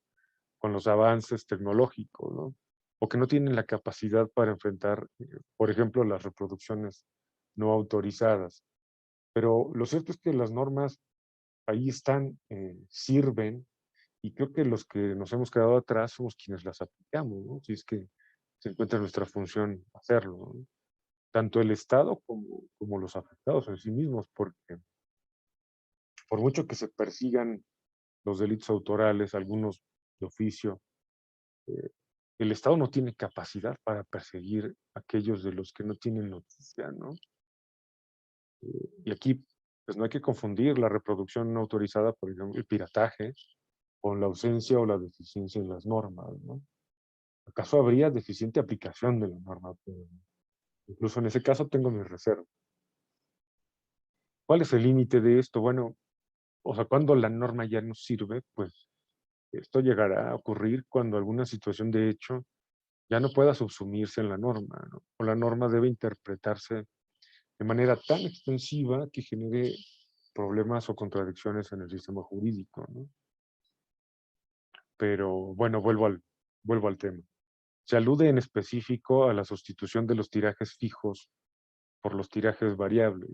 con los avances tecnológicos, ¿no? O que no tienen la capacidad para enfrentar, por ejemplo, las reproducciones no autorizadas. Pero lo cierto es que las normas ahí están, sirven Y creo que los que nos hemos quedado atrás somos quienes las aplicamos, ¿no? Si es que se encuentra en nuestra función hacerlo, ¿no? Tanto el Estado como los afectados en sí mismos, porque por mucho que se persigan los delitos autorales, algunos de oficio, eh, el Estado no tiene capacidad para perseguir aquellos de los que no tienen noticia, ¿no? Y aquí, pues no hay que confundir la reproducción no autorizada, por ejemplo, el pirataje, con la ausencia o la deficiencia en las normas, ¿no? ¿Acaso habría deficiente aplicación de la norma? Pero incluso en ese caso tengo mis reservas. ¿Cuál es el límite de esto? Bueno, o sea, cuando la norma ya no sirve, pues esto llegará a ocurrir cuando alguna situación de hecho ya no pueda subsumirse en la norma, ¿no? O la norma debe interpretarse de manera tan extensiva que genere problemas o contradicciones en el sistema jurídico, ¿no? Pero bueno, vuelvo al tema. Se alude en específico a la sustitución de los tirajes fijos por los tirajes variables.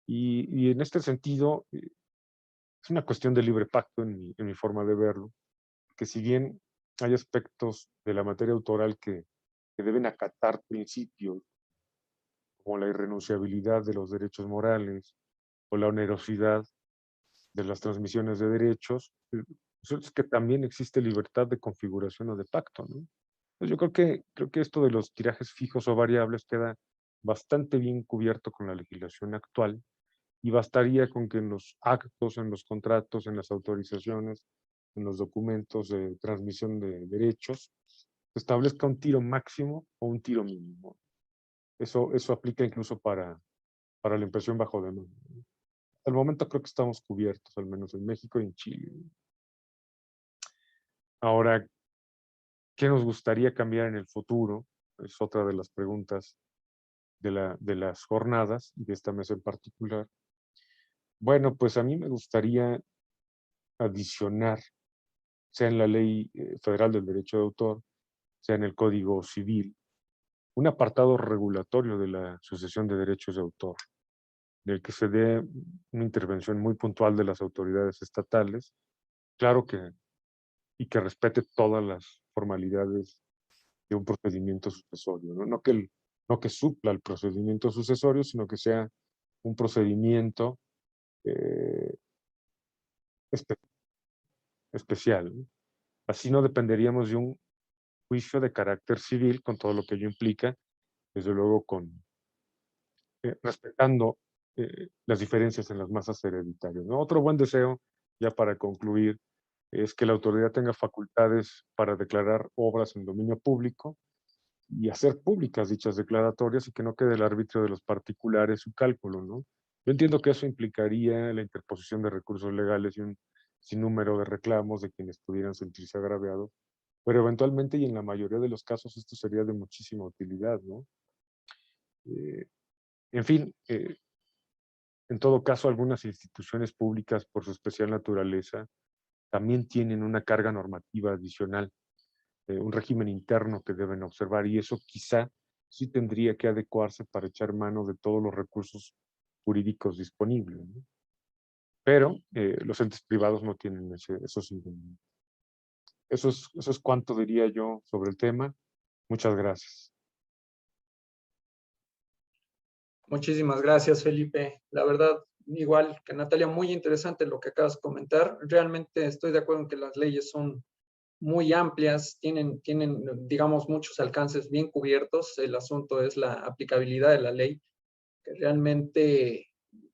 Y en este sentido, es una cuestión de libre pacto en mi forma de verlo, que si bien hay aspectos de la materia autoral que deben acatar principios como la irrenunciabilidad de los derechos morales o la onerosidad de las transmisiones de derechos, pues es que también existe libertad de configuración o de pacto, ¿no? Pues yo creo que esto de los tirajes fijos o variables queda bastante bien cubierto con la legislación actual y bastaría con que en los actos, en los contratos, en las autorizaciones, en los documentos de transmisión de derechos, se establezca un tiro máximo o un tiro mínimo. Eso aplica incluso para la impresión bajo demanda. Al momento creo que estamos cubiertos, al menos en México y en Chile. Ahora, ¿qué nos gustaría cambiar en el futuro? Es otra de las preguntas de las jornadas y de esta mesa en particular. Bueno, pues a mí me gustaría adicionar, sea en la Ley Federal del Derecho de Autor, sea en el Código Civil, un apartado regulatorio de la sucesión de derechos de autor, en el que se dé una intervención muy puntual de las autoridades estatales, claro que, y que respete todas las formalidades de un procedimiento sucesorio, ¿no? No que supla el procedimiento sucesorio, sino que sea un procedimiento eh, espe- especial, ¿no? Así no dependeríamos de un juicio de carácter civil, con todo lo que ello implica, desde luego respetando las diferencias en las masas hereditarias, ¿no? Otro buen deseo, ya para concluir, es que la autoridad tenga facultades para declarar obras en dominio público y hacer públicas dichas declaratorias y que no quede el arbitrio de los particulares su cálculo, ¿no? Yo entiendo que eso implicaría la interposición de recursos legales y un sinnúmero de reclamos de quienes pudieran sentirse agraviados, pero eventualmente y en la mayoría de los casos esto sería de muchísima utilidad, ¿no? Eh, en fin, en todo caso, algunas instituciones públicas, por su especial naturaleza, también tienen una carga normativa adicional, un régimen interno que deben observar, y eso quizá sí tendría que adecuarse para echar mano de todos los recursos jurídicos disponibles, ¿no? Pero los entes privados no tienen esos inconvenientes. Eso es cuanto diría yo sobre el tema. Muchas gracias. Muchísimas gracias, Felipe. La verdad, igual que Natalia, muy interesante lo que acabas de comentar. Realmente estoy de acuerdo en que las leyes son muy amplias, tienen, digamos, muchos alcances bien cubiertos. El asunto es la aplicabilidad de la ley, que realmente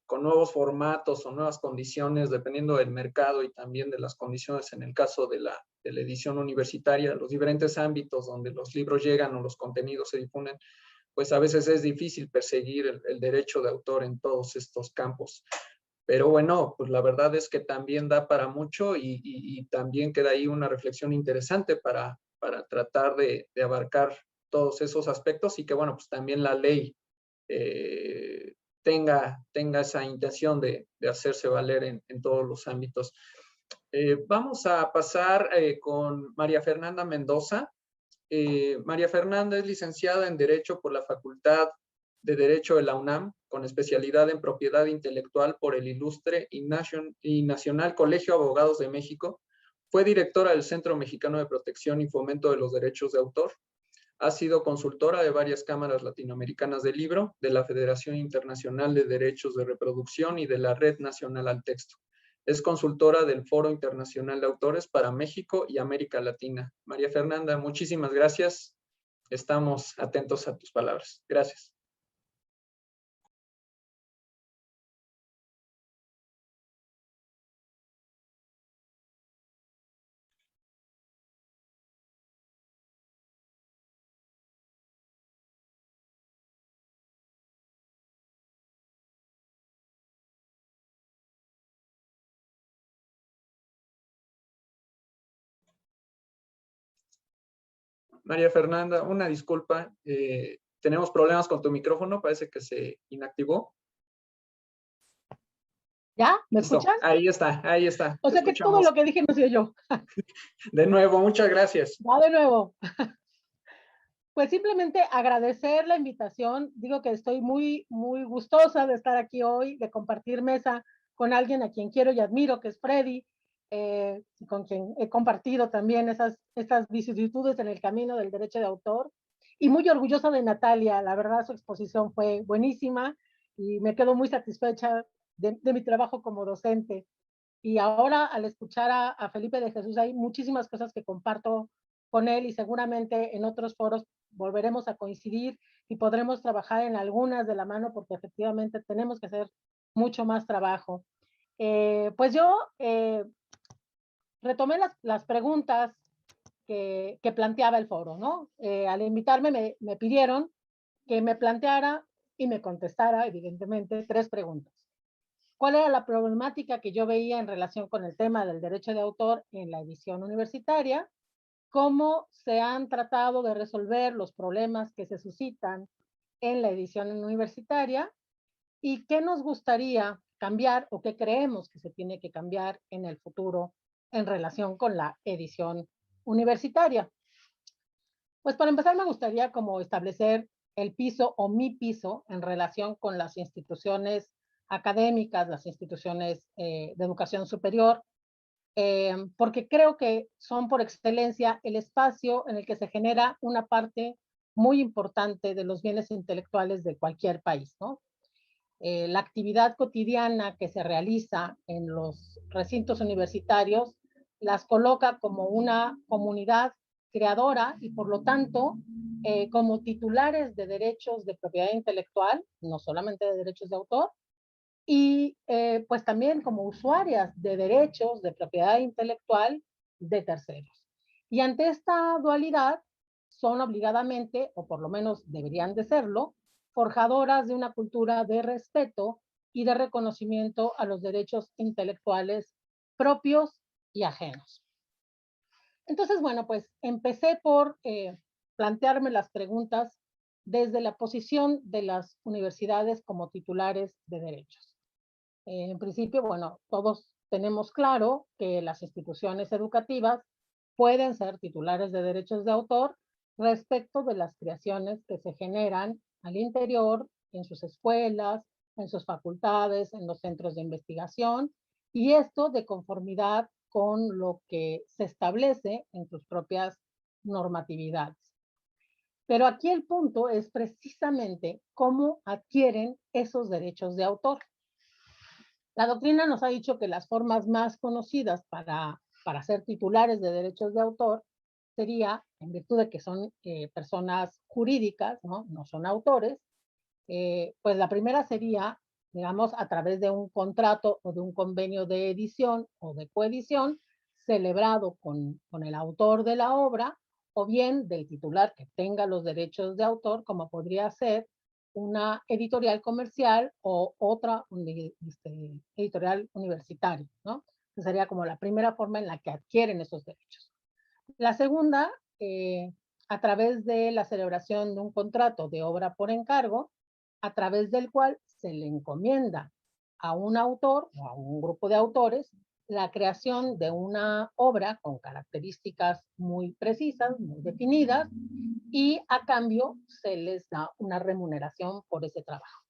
con nuevos formatos o nuevas condiciones, dependiendo del mercado y también de las condiciones en el caso de la edición universitaria, los diferentes ámbitos donde los libros llegan o los contenidos se difunden, pues a veces es difícil perseguir el derecho de autor en todos estos campos. Pero bueno, pues la verdad es que también da para mucho y también queda ahí una reflexión interesante para tratar de abarcar todos esos aspectos y que bueno, pues también la ley eh, tenga esa intención de hacerse valer en todos los ámbitos. Vamos a pasar con María Fernanda Mendoza. María Fernanda es licenciada en Derecho por la Facultad de Derecho de la UNAM, con especialidad en propiedad intelectual por el Ilustre y Nacional Colegio de Abogados de México. Fue directora del Centro Mexicano de Protección y Fomento de los Derechos de Autor. Ha sido consultora de varias cámaras latinoamericanas del libro, de la Federación Internacional de Derechos de Reproducción y de la Red Nacional al Texto. Es consultora del Foro Internacional de Autores para México y América Latina. María Fernanda, muchísimas gracias. Estamos atentos a tus palabras. Gracias. María Fernanda, una disculpa. Tenemos problemas con tu micrófono. Parece que se inactivó. ¿Ya? ¿Me Listo. escuchas? Ahí está, ahí está. O Te sea que todo escuchamos. lo que dije no soy yo. De nuevo, muchas gracias. Va de nuevo. Pues simplemente agradecer la invitación. Digo que estoy muy, muy gustosa de estar aquí hoy, de compartir mesa con alguien a quien quiero y admiro, que es Freddy, con quien he compartido también estas vicisitudes en el camino del derecho de autor. Y muy orgullosa de Natalia. La verdad, su exposición fue buenísima y me quedo muy satisfecha de mi trabajo como docente. Y ahora, al escuchar a Felipe de Jesús, hay muchísimas cosas que comparto con él y seguramente en otros foros volveremos a coincidir y podremos trabajar en algunas de la mano porque efectivamente tenemos que hacer mucho más trabajo. Pues yo retomé las preguntas que planteaba el foro, ¿no? Al invitarme me pidieron que me planteara y me contestara, evidentemente, 3 preguntas. ¿Cuál era la problemática que yo veía en relación con el tema del derecho de autor en la edición universitaria? ¿Cómo se han tratado de resolver los problemas que se suscitan en la edición universitaria? ¿Y qué nos gustaría cambiar o qué creemos que se tiene que cambiar en el futuro en relación con la edición universitaria? Pues para empezar me gustaría como establecer el piso o mi piso en relación con las instituciones académicas, las instituciones de educación superior, porque creo que son por excelencia el espacio en el que se genera una parte muy importante de los bienes intelectuales de cualquier país, ¿no? La actividad cotidiana que se realiza en los recintos universitarios las coloca como una comunidad creadora y por lo tanto como titulares de derechos de propiedad intelectual, no solamente de derechos de autor, y pues también como usuarias de derechos de propiedad intelectual de terceros. Y ante esta dualidad son obligadamente, o por lo menos deberían de serlo, forjadoras de una cultura de respeto y de reconocimiento a los derechos intelectuales propios y ajenos. Entonces, bueno, pues empecé por plantearme las preguntas desde la posición de las universidades como titulares de derechos. En principio, bueno, todos tenemos claro que las instituciones educativas pueden ser titulares de derechos de autor respecto de las creaciones que se generan al interior, en sus escuelas, en sus facultades, en los centros de investigación, y esto de conformidad con lo que se establece en sus propias normatividades. Pero aquí el punto es precisamente cómo adquieren esos derechos de autor. La doctrina nos ha dicho que las formas más conocidas para ser titulares de derechos de autor sería, en virtud de que son personas jurídicas, no son autores, pues la primera sería, digamos, a través de un contrato o de un convenio de edición o de coedición celebrado con el autor de la obra o bien del titular que tenga los derechos de autor, como podría ser una editorial comercial o otra editorial universitaria, ¿no? Que sería como la primera forma en la que adquieren esos derechos. La segunda, a través de la celebración de un contrato de obra por encargo, a través del cual se le encomienda a un autor o a un grupo de autores la creación de una obra con características muy precisas, muy definidas, y a cambio se les da una remuneración por ese trabajo.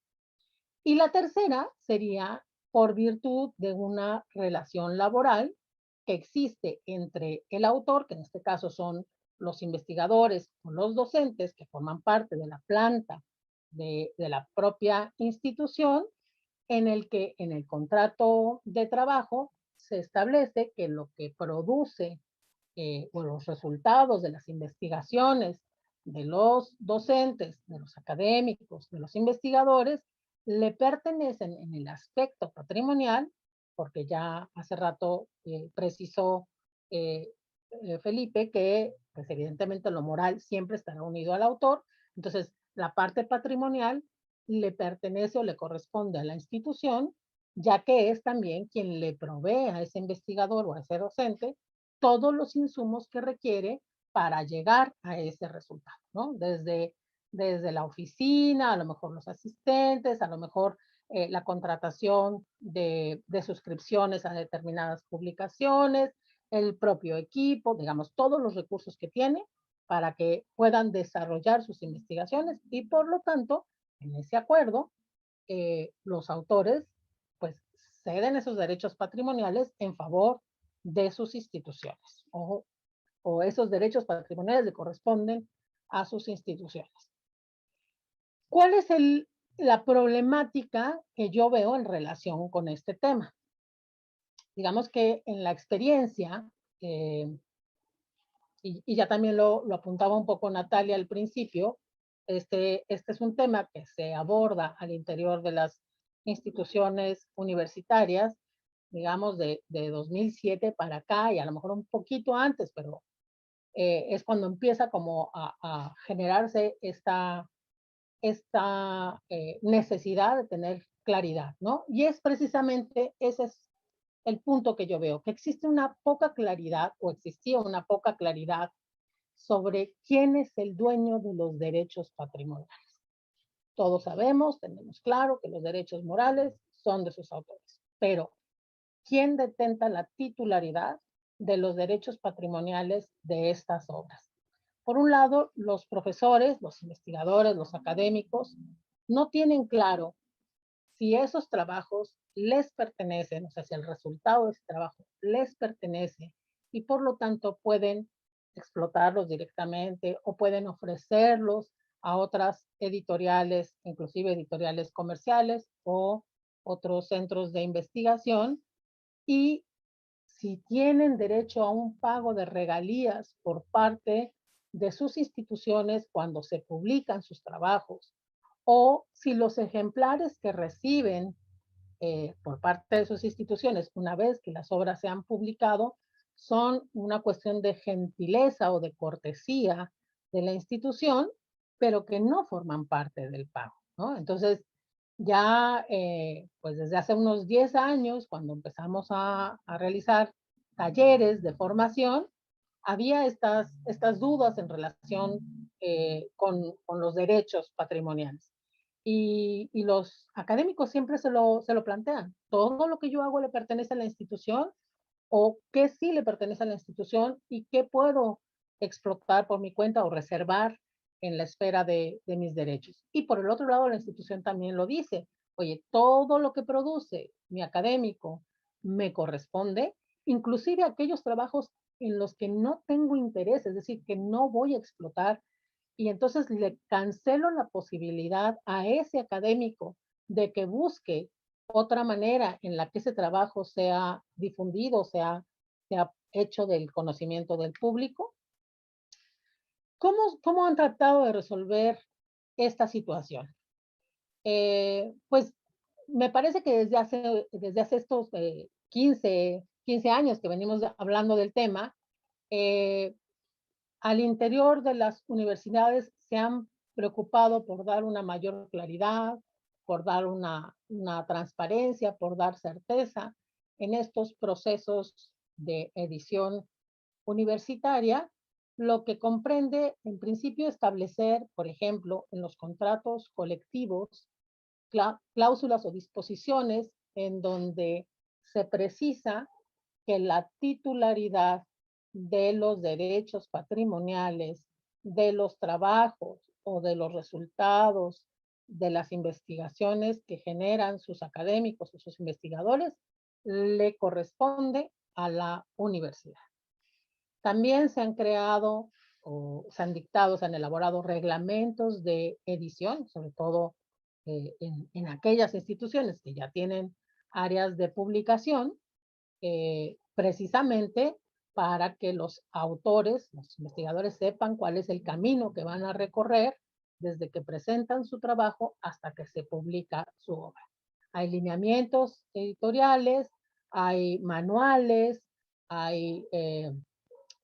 Y la tercera sería por virtud de una relación laboral que existe entre el autor, que en este caso son los investigadores o los docentes que forman parte de la planta de la propia institución, en el que en el contrato de trabajo se establece que lo que produce o los resultados de las investigaciones de los docentes, de los académicos, de los investigadores, le pertenecen en el aspecto patrimonial, porque ya hace rato precisó eh, Felipe que pues evidentemente lo moral siempre estará unido al autor, entonces la parte patrimonial le pertenece o le corresponde a la institución, ya que es también quien le provee a ese investigador o a ese docente todos los insumos que requiere para llegar a ese resultado, ¿no? Desde la oficina, a lo mejor los asistentes, a lo mejor la contratación de suscripciones a determinadas publicaciones, el propio equipo, digamos, todos los recursos que tiene para que puedan desarrollar sus investigaciones y por lo tanto, en ese acuerdo, los autores pues ceden esos derechos patrimoniales en favor de sus instituciones o esos derechos patrimoniales le corresponden a sus instituciones. ¿Cuál es la problemática que yo veo en relación con este tema? Digamos que en la experiencia, y ya también lo apuntaba un poco Natalia al principio, este es un tema que se aborda al interior de las instituciones universitarias, digamos de 2007 para acá y a lo mejor un poquito antes, pero es cuando empieza como a generarse esta necesidad de tener claridad, ¿no? Y es precisamente ese es el punto que yo veo, que existe una poca claridad o existía una poca claridad sobre quién es el dueño de los derechos patrimoniales. Todos sabemos, tenemos claro que los derechos morales son de sus autores, pero ¿quién detenta la titularidad de los derechos patrimoniales de estas obras? Por un lado, los profesores, los investigadores, los académicos no tienen claro si esos trabajos les pertenecen, o sea, si el resultado de ese trabajo les pertenece y por lo tanto pueden explotarlos directamente o pueden ofrecerlos a otras editoriales, inclusive editoriales comerciales o otros centros de investigación, y si tienen derecho a un pago de regalías por parte de sus instituciones cuando se publican sus trabajos, o si los ejemplares que reciben por parte de sus instituciones una vez que las obras se han publicado son una cuestión de gentileza o de cortesía de la institución, pero que no forman parte del pago, ¿no? Entonces, ya pues desde hace unos 10 años, cuando empezamos a realizar talleres de formación, había estas dudas en relación con los derechos patrimoniales. Y los académicos siempre se lo plantean. ¿Todo lo que yo hago le pertenece a la institución? ¿O qué sí le pertenece a la institución? ¿Y qué puedo explotar por mi cuenta o reservar en la esfera de mis derechos? Y por el otro lado, la institución también lo dice. Oye, todo lo que produce mi académico me corresponde, inclusive aquellos trabajos en los que no tengo interés, es decir, que no voy a explotar, y entonces le cancelo la posibilidad a ese académico de que busque otra manera en la que ese trabajo sea difundido, sea hecho del conocimiento del público. ¿Cómo han tratado de resolver esta situación? Pues me parece que desde hace estos 15 años que venimos hablando del tema, al interior de las universidades se han preocupado por dar una mayor claridad, por dar una transparencia, por dar certeza en estos procesos de edición universitaria, lo que comprende en principio establecer, por ejemplo, en los contratos colectivos, cláusulas o disposiciones en donde se precisa que la titularidad de los derechos patrimoniales, de los trabajos o de los resultados de las investigaciones que generan sus académicos o sus investigadores, le corresponde a la universidad. También se han creado o se han dictado, se han elaborado reglamentos de edición, sobre todo en aquellas instituciones que ya tienen áreas de publicación, precisamente para que los autores, los investigadores sepan cuál es el camino que van a recorrer desde que presentan su trabajo hasta que se publica su obra. Hay lineamientos editoriales, hay manuales, hay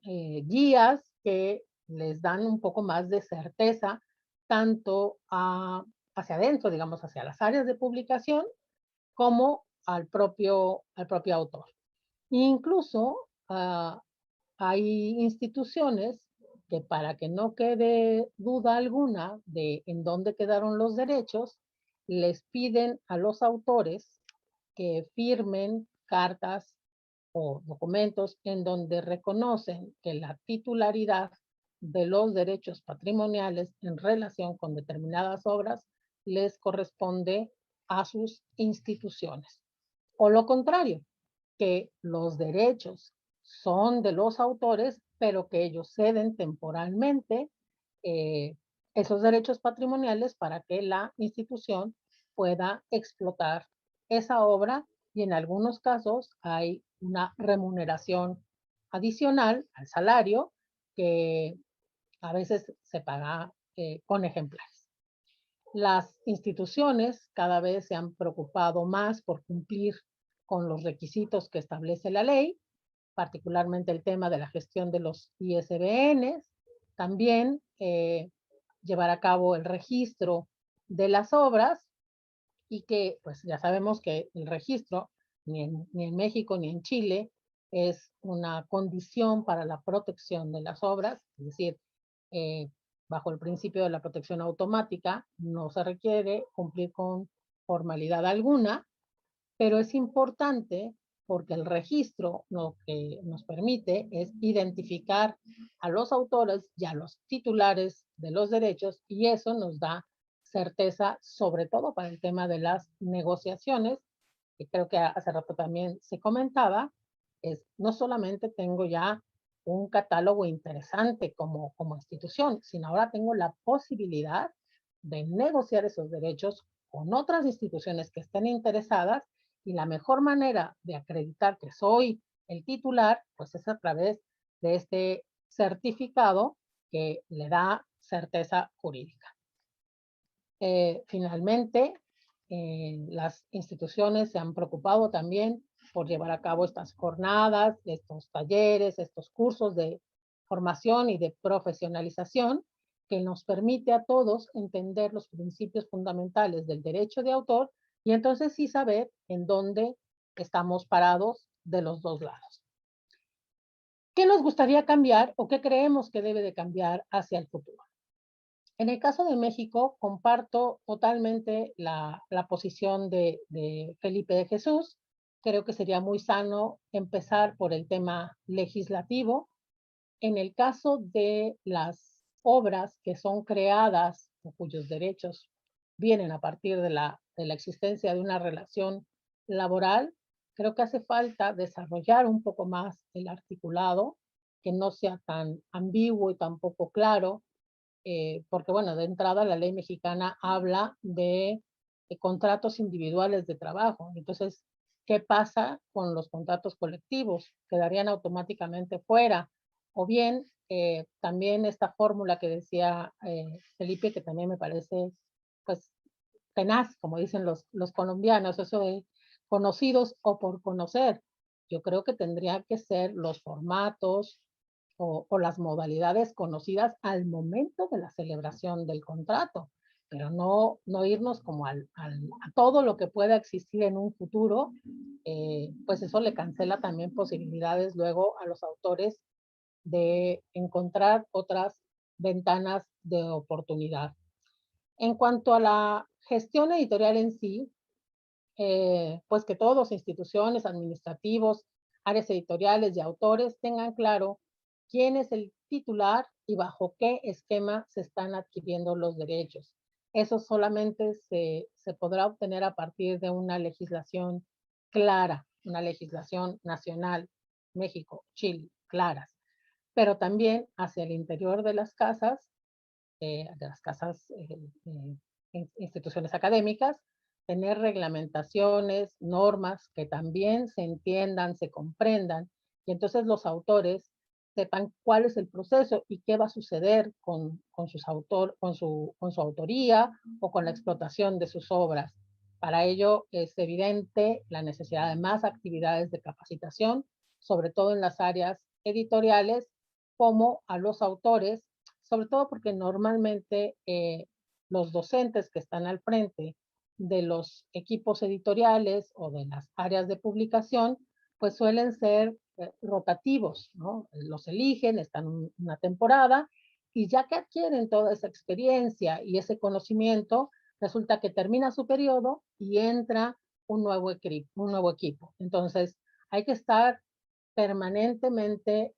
guías que les dan un poco más de certeza, tanto hacia adentro, digamos, hacia las áreas de publicación, como al propio autor. Incluso hay instituciones que, para que no quede duda alguna de en dónde quedaron los derechos, les piden a los autores que firmen cartas o documentos en donde reconocen que la titularidad de los derechos patrimoniales en relación con determinadas obras les corresponde a sus instituciones. O lo contrario, que los derechos son de los autores, pero que ellos ceden temporalmente esos derechos patrimoniales para que la institución pueda explotar esa obra, y en algunos casos hay una remuneración adicional al salario que a veces se paga con ejemplares. Las instituciones cada vez se han preocupado más por cumplir con los requisitos que establece la ley, particularmente el tema de la gestión de los ISBNs, también llevar a cabo el registro de las obras, y que pues ya sabemos que el registro ni en México ni en Chile es una condición para la protección de las obras, es decir, bajo el principio de la protección automática no se requiere cumplir con formalidad alguna, pero es importante porque el registro lo que nos permite es identificar a los autores y a los titulares de los derechos, y eso nos da certeza, sobre todo para el tema de las negociaciones, que creo que hace rato también se comentaba, es no solamente tengo ya un catálogo interesante como institución, sino ahora tengo la posibilidad de negociar esos derechos con otras instituciones que estén interesadas, y la mejor manera de acreditar que soy el titular, pues es a través de este certificado que le da certeza jurídica. Finalmente, las instituciones se han preocupado también por llevar a cabo estas jornadas, estos talleres, estos cursos de formación y de profesionalización que nos permite a todos entender los principios fundamentales del derecho de autor, y entonces sí saber en dónde estamos parados de los dos lados. ¿Qué nos gustaría cambiar o qué creemos que debe de cambiar hacia el futuro? En el caso de México, comparto totalmente la posición de Felipe de Jesús. Creo que sería muy sano empezar por el tema legislativo. En el caso de las obras que son creadas o cuyos derechos vienen a partir de la existencia de una relación laboral, creo que hace falta desarrollar un poco más el articulado, que no sea tan ambiguo y tan poco claro, porque bueno, de entrada la ley mexicana habla de contratos individuales de trabajo. Entonces, ¿qué pasa con los contratos colectivos? ¿Quedarían automáticamente fuera? O bien, también esta fórmula que decía Felipe, que también me parece pues tenaz, como dicen los colombianos, eso de conocidos o por conocer. Yo creo que tendría que ser los formatos o las modalidades conocidas al momento de la celebración del contrato, pero no irnos como a todo lo que pueda existir en un futuro, pues eso le cancela también posibilidades luego a los autores de encontrar otras ventanas de oportunidad. En cuanto a la gestión editorial en sí, pues que todos, instituciones, administrativos, áreas editoriales y autores tengan claro quién es el titular y bajo qué esquema se están adquiriendo los derechos. Eso solamente se podrá obtener a partir de una legislación clara, una legislación nacional. México, Chile, claras, pero también hacia el interior de las casas, instituciones académicas, tener reglamentaciones, normas que también se entiendan, se comprendan, y entonces los autores sepan cuál es el proceso y qué va a suceder con su autoría o con la explotación de sus obras. Para ello es evidente la necesidad de más actividades de capacitación, sobre todo en las áreas editoriales, como a los autores, sobre todo porque normalmente los docentes que están al frente de los equipos editoriales o de las áreas de publicación, pues suelen ser rotativos, ¿no? Los eligen, están una temporada y ya que adquieren toda esa experiencia y ese conocimiento, resulta que termina su periodo y entra un nuevo equipo. Entonces, hay que estar permanentemente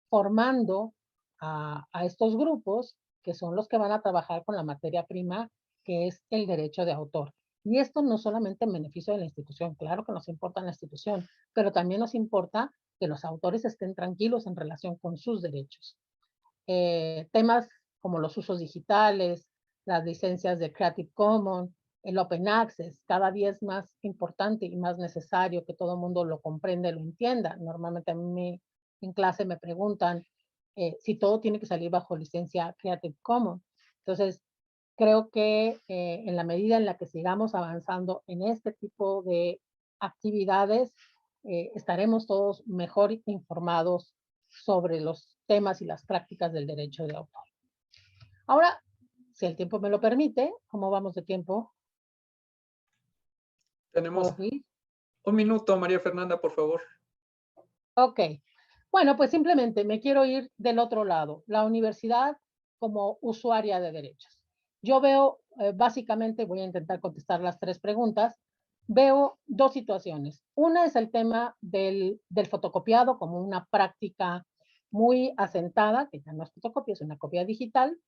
formando a estos grupos que son los que van a trabajar con la materia prima, que es el derecho de autor. Y esto no solamente en beneficio de la institución, claro que nos importa la institución, pero también nos importa que los autores estén tranquilos en relación con sus derechos. Temas como los usos digitales, las licencias de Creative Commons, el Open Access, cada día es más importante y más necesario que todo el mundo lo comprenda y lo entienda. Normalmente a mí en clase me preguntan si todo tiene que salir bajo licencia Creative Commons. Entonces, creo que en la medida en la que sigamos avanzando en este tipo de actividades, estaremos todos mejor informados sobre los temas y las prácticas del derecho de autor. Ahora, si el tiempo me lo permite, ¿cómo vamos de tiempo? Tenemos un minuto, María Fernanda, por favor. Ok. Bueno, pues simplemente me quiero ir del otro lado, la universidad como usuaria de derechos. Yo veo, básicamente, voy a intentar contestar las 3 preguntas, veo 2 situaciones. Una es el tema del fotocopiado como una práctica muy asentada, que ya no es fotocopia, es una copia digital,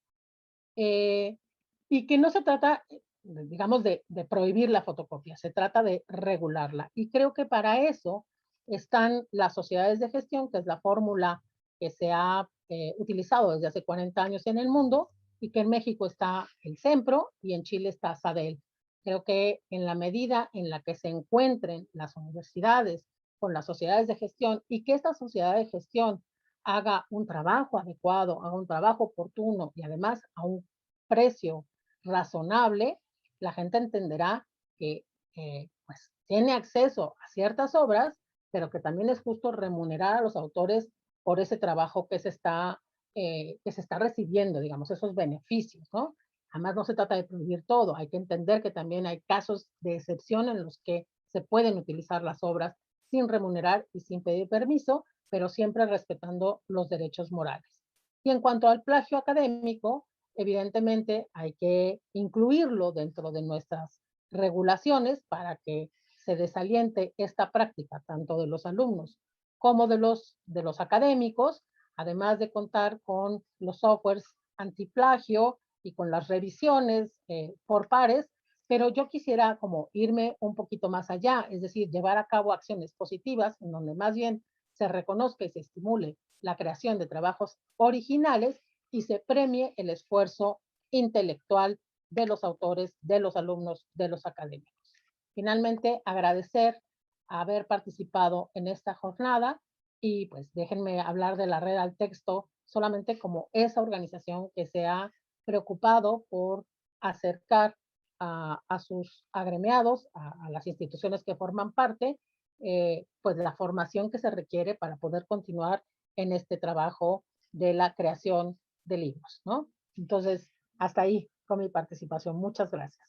y que no se trata, digamos, de prohibir la fotocopia, se trata de regularla. Y creo que para eso están las sociedades de gestión, que es la fórmula que se ha utilizado desde hace 40 años en el mundo, y que en México está el CEMPRO y en Chile está SADEL. Creo que en la medida en la que se encuentren las universidades con las sociedades de gestión y que esta sociedad de gestión haga un trabajo adecuado, haga un trabajo oportuno y además a un precio razonable, la gente entenderá que pues, tiene acceso a ciertas obras, pero que también es justo remunerar a los autores por ese trabajo que se está recibiendo, digamos, esos beneficios, ¿no? Además, no se trata de prohibir todo, hay que entender que también hay casos de excepción en los que se pueden utilizar las obras sin remunerar y sin pedir permiso, pero siempre respetando los derechos morales. Y en cuanto al plagio académico, evidentemente hay que incluirlo dentro de nuestras regulaciones para que se desaliente esta práctica, tanto de los alumnos como de los académicos, además de contar con los softwares antiplagio y con las revisiones por pares, pero yo quisiera como irme un poquito más allá, es decir, llevar a cabo acciones positivas en donde más bien se reconozca y se estimule la creación de trabajos originales y se premie el esfuerzo intelectual de los autores, de los alumnos, de los académicos. Finalmente, agradecer haber participado en esta jornada y pues déjenme hablar de la Red al Texto solamente como esa organización que se ha preocupado por acercar a sus agremiados, a las instituciones que forman parte, pues la formación que se requiere para poder continuar en este trabajo de la creación de libros, ¿no? Entonces, hasta ahí con mi participación. Muchas gracias.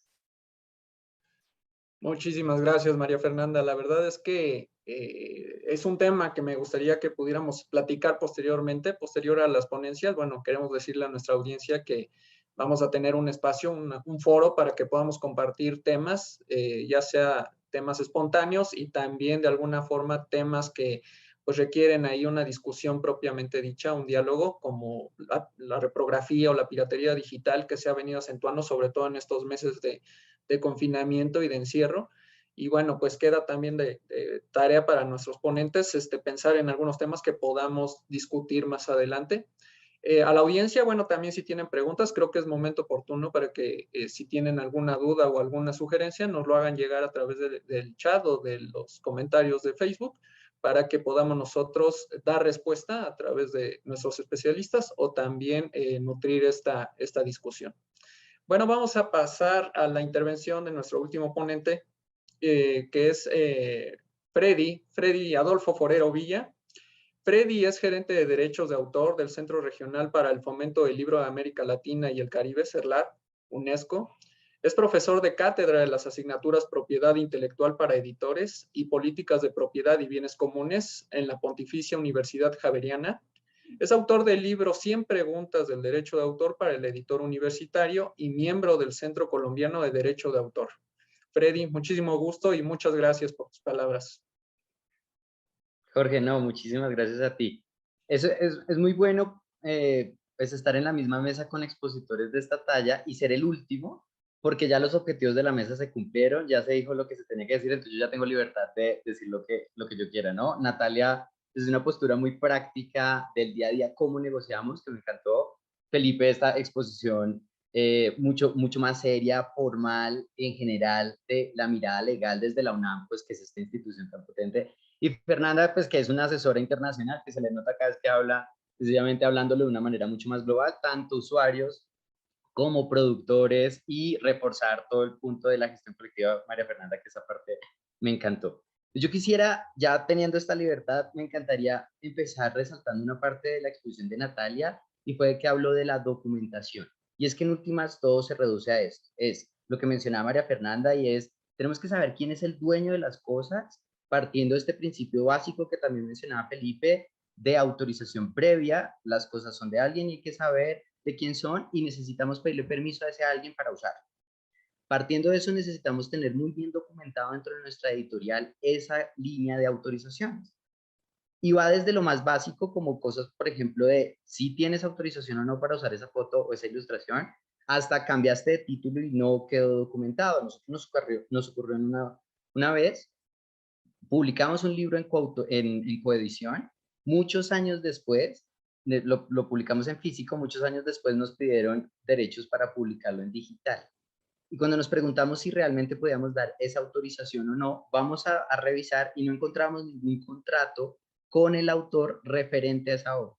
Muchísimas gracias, María Fernanda. La verdad es que es un tema que me gustaría que pudiéramos platicar posteriormente, posterior a las ponencias. Bueno, queremos decirle a nuestra audiencia que vamos a tener un espacio, un foro para que podamos compartir temas, ya sea temas espontáneos y también de alguna forma temas que pues requieren ahí una discusión propiamente dicha, un diálogo como la reprografía o la piratería digital que se ha venido acentuando sobre todo en estos meses de confinamiento y de encierro. Y bueno, pues queda también de tarea para nuestros ponentes pensar en algunos temas que podamos discutir más adelante. A la audiencia, bueno, también si tienen preguntas, creo que es momento oportuno para que si tienen alguna duda o alguna sugerencia, nos lo hagan llegar a través del chat o de los comentarios de Facebook, para que podamos nosotros dar respuesta a través de nuestros especialistas o también nutrir esta discusión. Bueno, vamos a pasar a la intervención de nuestro último ponente, que es Freddy Adolfo Forero Villa. Freddy es gerente de derechos de autor del Centro Regional para el Fomento del Libro de América Latina y el Caribe, CERLAR, UNESCO. Es profesor de cátedra de las asignaturas Propiedad Intelectual para Editores y Políticas de Propiedad y Bienes Comunes en la Pontificia Universidad Javeriana. Es autor del libro 100 preguntas del derecho de autor para el editor universitario y miembro del Centro Colombiano de Derecho de Autor. Freddy, muchísimo gusto y muchas gracias por tus palabras. Jorge, no, muchísimas gracias a ti. Es muy bueno pues estar en la misma mesa con expositores de esta talla y ser el último, porque ya los objetivos de la mesa se cumplieron, ya se dijo lo que se tenía que decir, entonces yo ya tengo libertad de decir lo que yo quiera, ¿no? Natalia, desde una postura muy práctica del día a día, cómo negociamos, que me encantó. Felipe, esta exposición mucho más seria, formal, en general, de la mirada legal desde la UNAM, pues que es esta institución tan potente. Y Fernanda, pues que es una asesora internacional, que se le nota cada vez que habla, sencillamente hablándolo de una manera mucho más global, tanto usuarios como productores, y reforzar todo el punto de la gestión colectiva, María Fernanda, que esa parte me encantó. Yo quisiera, ya teniendo esta libertad, me encantaría empezar resaltando una parte de la exposición de Natalia, y fue que habló de la documentación. Y es que en últimas todo se reduce a esto, es lo que mencionaba María Fernanda, y es, tenemos que saber quién es el dueño de las cosas, partiendo de este principio básico que también mencionaba Felipe, de autorización previa. Las cosas son de alguien y hay que saber de quién son, y necesitamos pedirle permiso a ese alguien para usar. Partiendo de eso, necesitamos tener muy bien documentado dentro de nuestra editorial esa línea de autorizaciones. Y va desde lo más básico, como cosas, por ejemplo, de si tienes autorización o no para usar esa foto o esa ilustración, hasta cambiaste de título y no quedó documentado. Nosotros nos ocurrió una vez, publicamos un libro en coedición, muchos años después, lo publicamos en físico, muchos años después nos pidieron derechos para publicarlo en digital. Y cuando nos preguntamos si realmente podíamos dar esa autorización o no, vamos a revisar y no encontramos ningún contrato con el autor referente a esa obra.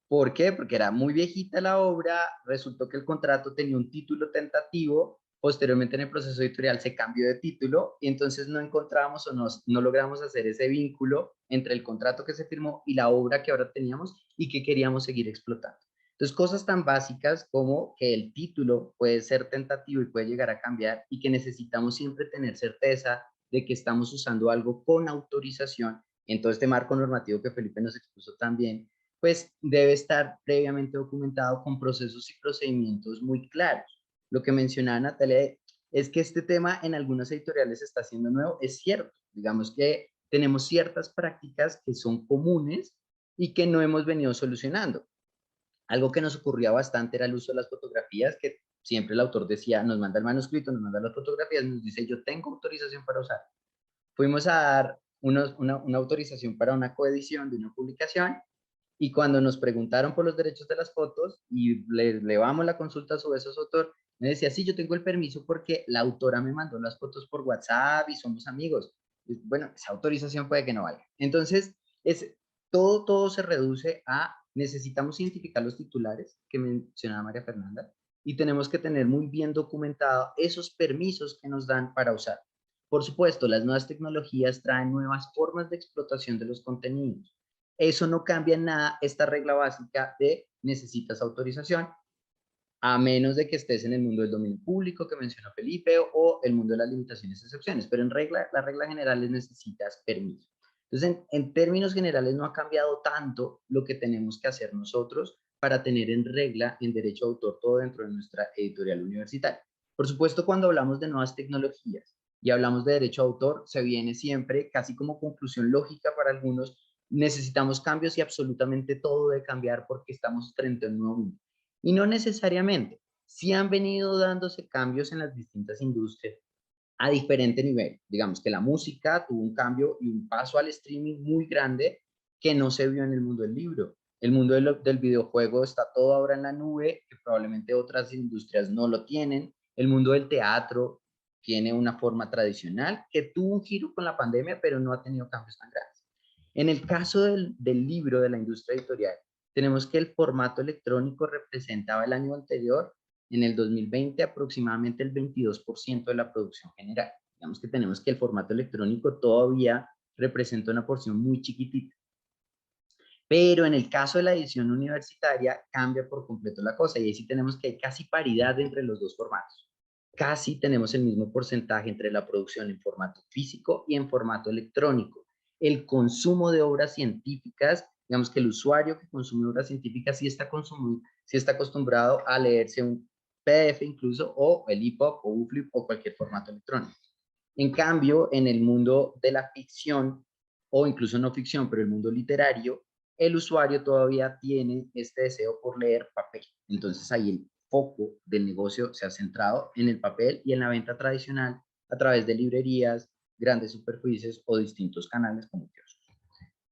¿Por qué? Porque era muy viejita la obra, resultó que el contrato tenía un título tentativo, posteriormente en el proceso editorial se cambió de título, y entonces no encontramos o no logramos hacer ese vínculo entre el contrato que se firmó y la obra que ahora teníamos y que queríamos seguir explotando. Entonces, cosas tan básicas como que el título puede ser tentativo y puede llegar a cambiar, y que necesitamos siempre tener certeza de que estamos usando algo con autorización en todo este marco normativo que Felipe nos expuso también, pues debe estar previamente documentado con procesos y procedimientos muy claros. Lo que mencionaba Natalia es que este tema en algunas editoriales está siendo nuevo, es cierto, digamos que tenemos ciertas prácticas que son comunes y que no hemos venido solucionando. Algo que nos ocurría bastante era el uso de las fotografías, que siempre el autor decía, nos manda el manuscrito, nos manda las fotografías, nos dice, yo tengo autorización para usar. Fuimos a dar una autorización para una coedición de una publicación, y cuando nos preguntaron por los derechos de las fotos y le elevamos la consulta sobre esos autores, me decía, sí, yo tengo el permiso porque la autora me mandó las fotos por WhatsApp y somos amigos. Y bueno, esa autorización puede que no valga. Entonces, todo se reduce a necesitamos identificar los titulares que mencionaba María Fernanda, y tenemos que tener muy bien documentado esos permisos que nos dan para usar. Por supuesto, las nuevas tecnologías traen nuevas formas de explotación de los contenidos. Eso no cambia en nada esta regla básica de necesitas autorización, a menos de que estés en el mundo del dominio público que mencionó Felipe, o el mundo de las limitaciones y excepciones, pero la regla general es necesitas permiso. Entonces, en términos generales no ha cambiado tanto lo que tenemos que hacer nosotros para tener en regla en derecho de autor todo dentro de nuestra editorial universitaria. Por supuesto, cuando hablamos de nuevas tecnologías y hablamos de derecho de autor, se viene siempre casi como conclusión lógica para algunos, necesitamos cambios y absolutamente todo debe cambiar porque estamos frente a un nuevo mundo. Y no necesariamente. Sí han venido dándose cambios en las distintas industrias. a diferente nivel. Digamos que la música tuvo un cambio y un paso al streaming muy grande que no se vio en el mundo del libro. El mundo del videojuego está todo ahora en la nube, que probablemente otras industrias no lo tienen. El mundo del teatro tiene una forma tradicional que tuvo un giro con la pandemia, pero no ha tenido cambios tan grandes. En el caso del libro, de la industria editorial, tenemos que el formato electrónico representaba el año anterior, en el 2020, aproximadamente el 22% de la producción general. Digamos que tenemos que el formato electrónico todavía representa una porción muy chiquitita. Pero en el caso de la edición universitaria cambia por completo la cosa y ahí sí tenemos que hay casi paridad entre los dos formatos. Casi tenemos el mismo porcentaje entre la producción en formato físico y en formato electrónico. El consumo de obras científicas, digamos que el usuario que consume obras científicas sí está acostumbrado a leerse un PDF incluso, o el EPUB, o UFLIP, o cualquier formato electrónico. En cambio, en el mundo de la ficción, o incluso no ficción, pero el mundo literario, el usuario todavía tiene este deseo por leer papel. Entonces ahí el foco del negocio se ha centrado en el papel y en la venta tradicional a través de librerías, grandes superficies o distintos canales como kioscos.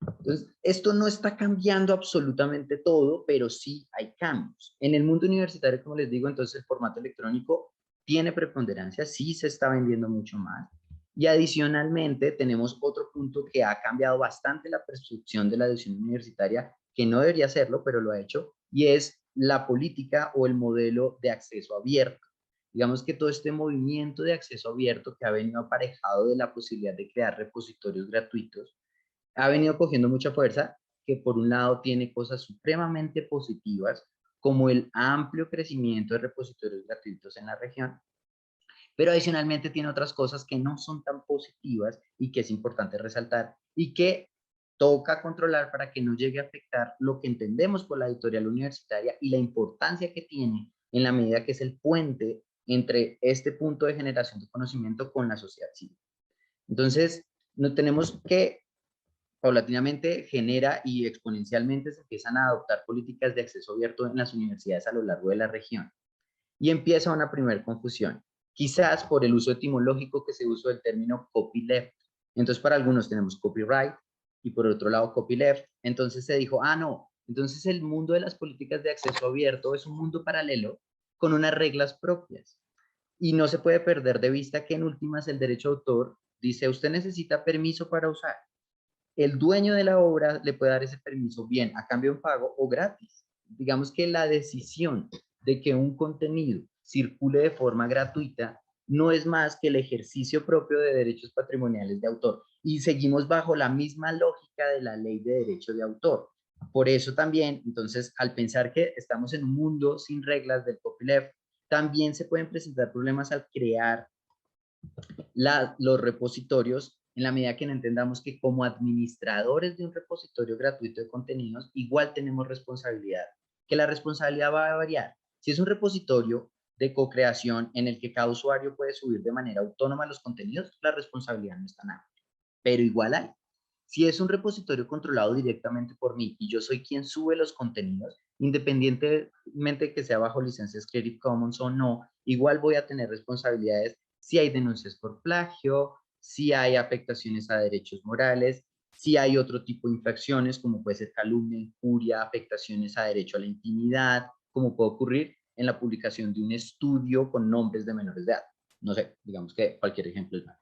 Entonces, esto no está cambiando absolutamente todo, pero sí hay cambios. En el mundo universitario, como les digo, entonces el formato electrónico tiene preponderancia, sí se está vendiendo mucho más. Y adicionalmente tenemos otro punto que ha cambiado bastante la percepción de la edición universitaria, que no debería hacerlo, pero lo ha hecho, y es la política o el modelo de acceso abierto. Digamos que todo este movimiento de acceso abierto que ha venido aparejado de la posibilidad de crear repositorios gratuitos, ha venido cogiendo mucha fuerza, que por un lado tiene cosas supremamente positivas, como el amplio crecimiento de repositorios gratuitos en la región, pero adicionalmente tiene otras cosas que no son tan positivas y que es importante resaltar y que toca controlar para que no llegue a afectar lo que entendemos por la editorial universitaria y la importancia que tiene en la medida que es el puente entre este punto de generación de conocimiento con la sociedad civil. Entonces, no tenemos que paulatinamente genera y exponencialmente se empiezan a adoptar políticas de acceso abierto en las universidades a lo largo de la región. Y empieza una primera confusión, quizás por el uso etimológico que se usa del término copyleft. Entonces, para algunos tenemos copyright y por otro lado copyleft. Entonces se dijo, no, entonces el mundo de las políticas de acceso abierto es un mundo paralelo con unas reglas propias. Y no se puede perder de vista que en últimas el derecho de autor dice, usted necesita permiso para usar. El dueño de la obra le puede dar ese permiso bien a cambio de pago o gratis. Digamos que la decisión de que un contenido circule de forma gratuita no es más que el ejercicio propio de derechos patrimoniales de autor. Y seguimos bajo la misma lógica de la ley de derecho de autor. Por eso también, entonces, al pensar que estamos en un mundo sin reglas del copyleft, también se pueden presentar problemas al crear los repositorios, en la medida que no entendamos que como administradores de un repositorio gratuito de contenidos, igual tenemos responsabilidad, que la responsabilidad va a variar. Si es un repositorio de co-creación en el que cada usuario puede subir de manera autónoma los contenidos, la responsabilidad no es tan amplia, pero igual hay. Si es un repositorio controlado directamente por mí y yo soy quien sube los contenidos, independientemente de que sea bajo licencias Creative Commons o no, igual voy a tener responsabilidades si hay denuncias por plagio, si hay afectaciones a derechos morales, si hay otro tipo de infracciones como puede ser calumnia, injuria, afectaciones a derecho a la intimidad, como puede ocurrir en la publicación de un estudio con nombres de menores de edad. No sé, digamos que cualquier ejemplo es malo.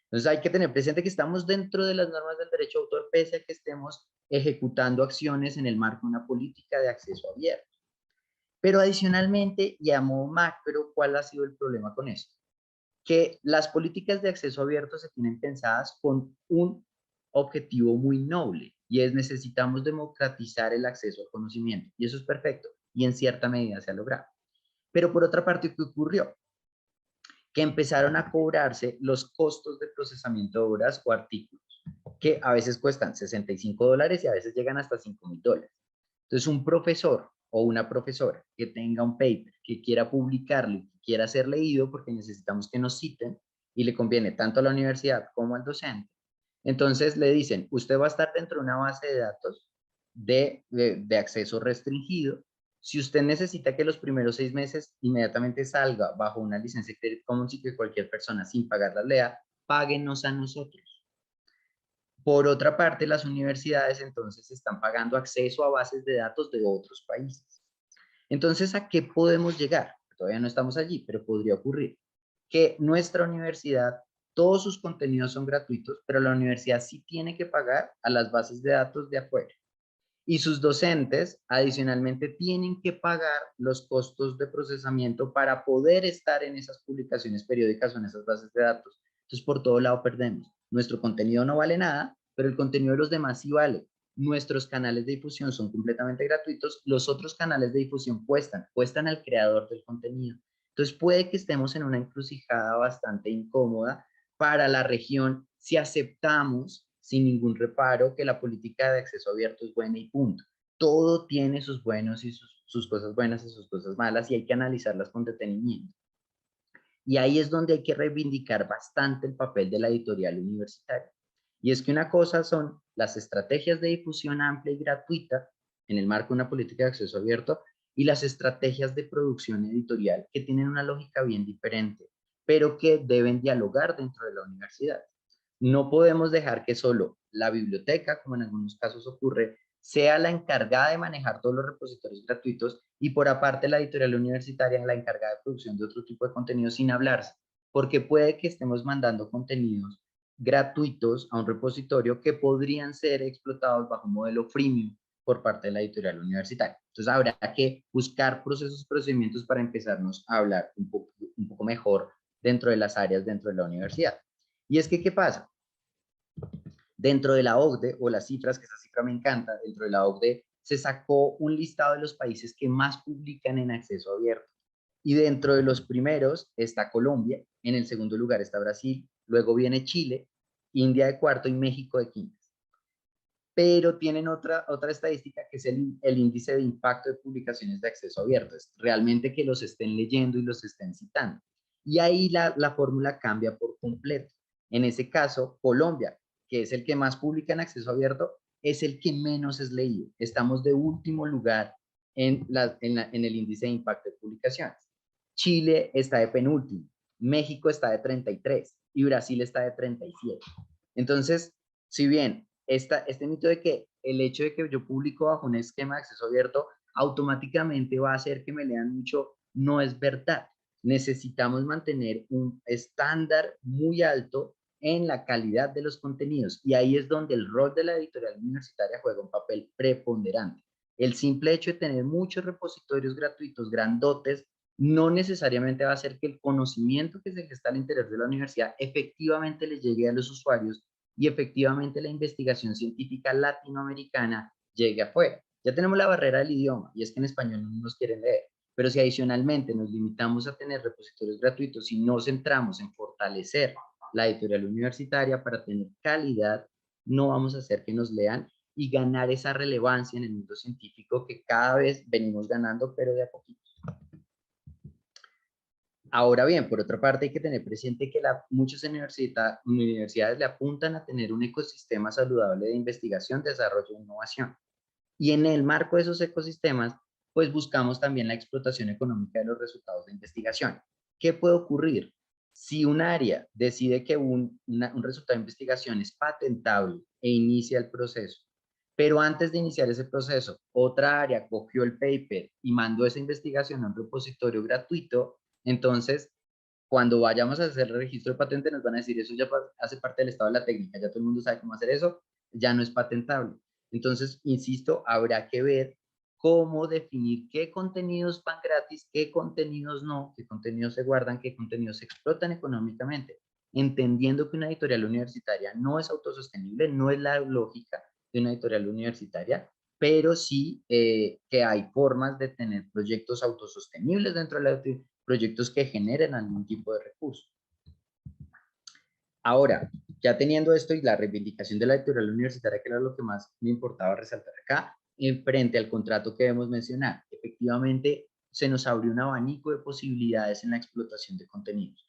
Entonces hay que tener presente que estamos dentro de las normas del derecho de autor pese a que estemos ejecutando acciones en el marco de una política de acceso abierto. Pero adicionalmente, y a modo macro, ¿cuál ha sido el problema con esto? Que las políticas de acceso abierto se tienen pensadas con un objetivo muy noble y es necesitamos democratizar el acceso al conocimiento y eso es perfecto y en cierta medida se ha logrado. Pero por otra parte, ¿qué ocurrió? Que empezaron a cobrarse los costos de procesamiento de obras o artículos, que a veces cuestan $65 y a veces llegan hasta $5,000. Entonces, un profesor o una profesora que tenga un paper, que quiera publicarlo y que quiera ser leído, porque necesitamos que nos citen, y le conviene tanto a la universidad como al docente, entonces le dicen, usted va a estar dentro de una base de datos de acceso restringido, Si usted necesita que los primeros 6 meses inmediatamente salga bajo una licencia Creative Commons y que cualquier persona sin pagar la lea, páguenos a nosotros. Por otra parte, las universidades entonces están pagando acceso a bases de datos de otros países. Entonces, ¿a qué podemos llegar? Todavía no estamos allí, pero podría ocurrir que nuestra universidad, todos sus contenidos son gratuitos, pero la universidad sí tiene que pagar a las bases de datos de afuera. Y sus docentes adicionalmente tienen que pagar los costos de procesamiento para poder estar en esas publicaciones periódicas o en esas bases de datos. Entonces, por todo lado perdemos. Nuestro contenido no vale nada, pero el contenido de los demás sí vale. Nuestros canales de difusión son completamente gratuitos. Los otros canales de difusión cuestan al creador del contenido. Entonces, puede que estemos en una encrucijada bastante incómoda para la región si aceptamos sin ningún reparo que la política de acceso abierto es buena y punto. Todo tiene sus buenos y sus cosas buenas y sus cosas malas y hay que analizarlas con detenimiento. Y ahí es donde hay que reivindicar bastante el papel de la editorial universitaria. Y es que una cosa son las estrategias de difusión amplia y gratuita en el marco de una política de acceso abierto y las estrategias de producción editorial que tienen una lógica bien diferente, pero que deben dialogar dentro de la universidad. No podemos dejar que solo la biblioteca, como en algunos casos ocurre, sea la encargada de manejar todos los repositorios gratuitos y por aparte la editorial universitaria la encargada de producción de otro tipo de contenido sin hablarse, porque puede que estemos mandando contenidos gratuitos a un repositorio que podrían ser explotados bajo un modelo freemium por parte de la editorial universitaria. Entonces habrá que buscar procesos y procedimientos para empezarnos a hablar un poco mejor dentro de las áreas dentro de la universidad. Y es que, ¿qué pasa? Dentro de la OCDE, o las cifras, que esa cifra me encanta, dentro de la OCDE se sacó un listado de los países que más publican en acceso abierto. Y dentro de los primeros está Colombia, en el segundo lugar está Brasil, luego viene Chile, India de cuarto y México de quinto. Pero tienen otra estadística que es el índice de impacto de publicaciones de acceso abierto, es realmente que los estén leyendo y los estén citando. Y ahí la fórmula cambia por completo. En ese caso, Colombia, que es el que más publica en acceso abierto, es el que menos es leído. Estamos de último lugar en el índice de impacto de publicaciones. Chile está de penúltimo, México está de 33 y Brasil está de 37. Entonces, si bien este mito de que el hecho de que yo publico bajo un esquema de acceso abierto automáticamente va a hacer que me lean mucho, no es verdad. Necesitamos mantener un estándar muy alto en la calidad de los contenidos y ahí es donde el rol de la editorial universitaria juega un papel preponderante. El simple hecho de tener muchos repositorios gratuitos, grandotes, no necesariamente va a hacer que el conocimiento que se gesta al interior de la universidad efectivamente le llegue a los usuarios y efectivamente la investigación científica latinoamericana llegue afuera. Ya tenemos la barrera del idioma y es que en español no nos quieren leer, pero si adicionalmente nos limitamos a tener repositorios gratuitos y nos centramos en fortalecer la editorial universitaria para tener calidad, no vamos a hacer que nos lean y ganar esa relevancia en el mundo científico que cada vez venimos ganando, pero de a poquito. Ahora bien, por otra parte, hay que tener presente que muchas universidades le apuntan a tener un ecosistema saludable de investigación, desarrollo e innovación. Y en el marco de esos ecosistemas, pues buscamos también la explotación económica de los resultados de investigación. ¿Qué puede ocurrir? Si un área decide que un resultado de investigación es patentable e inicia el proceso, pero antes de iniciar ese proceso, otra área cogió el paper y mandó esa investigación a un repositorio gratuito, entonces, cuando vayamos a hacer el registro de patente, nos van a decir, eso ya hace parte del estado de la técnica, ya todo el mundo sabe cómo hacer eso, ya no es patentable. Entonces, insisto, habrá que ver cómo definir qué contenidos van gratis, qué contenidos no, qué contenidos se guardan, qué contenidos se explotan económicamente, entendiendo que una editorial universitaria no es autosostenible, no es la lógica de una editorial universitaria, pero sí que hay formas de tener proyectos autosostenibles dentro de la proyectos que generen algún tipo de recurso. Ahora, ya teniendo esto y la reivindicación de la editorial universitaria, que era lo que más me importaba resaltar acá, frente al contrato que debemos mencionar, efectivamente se nos abrió un abanico de posibilidades en la explotación de contenidos.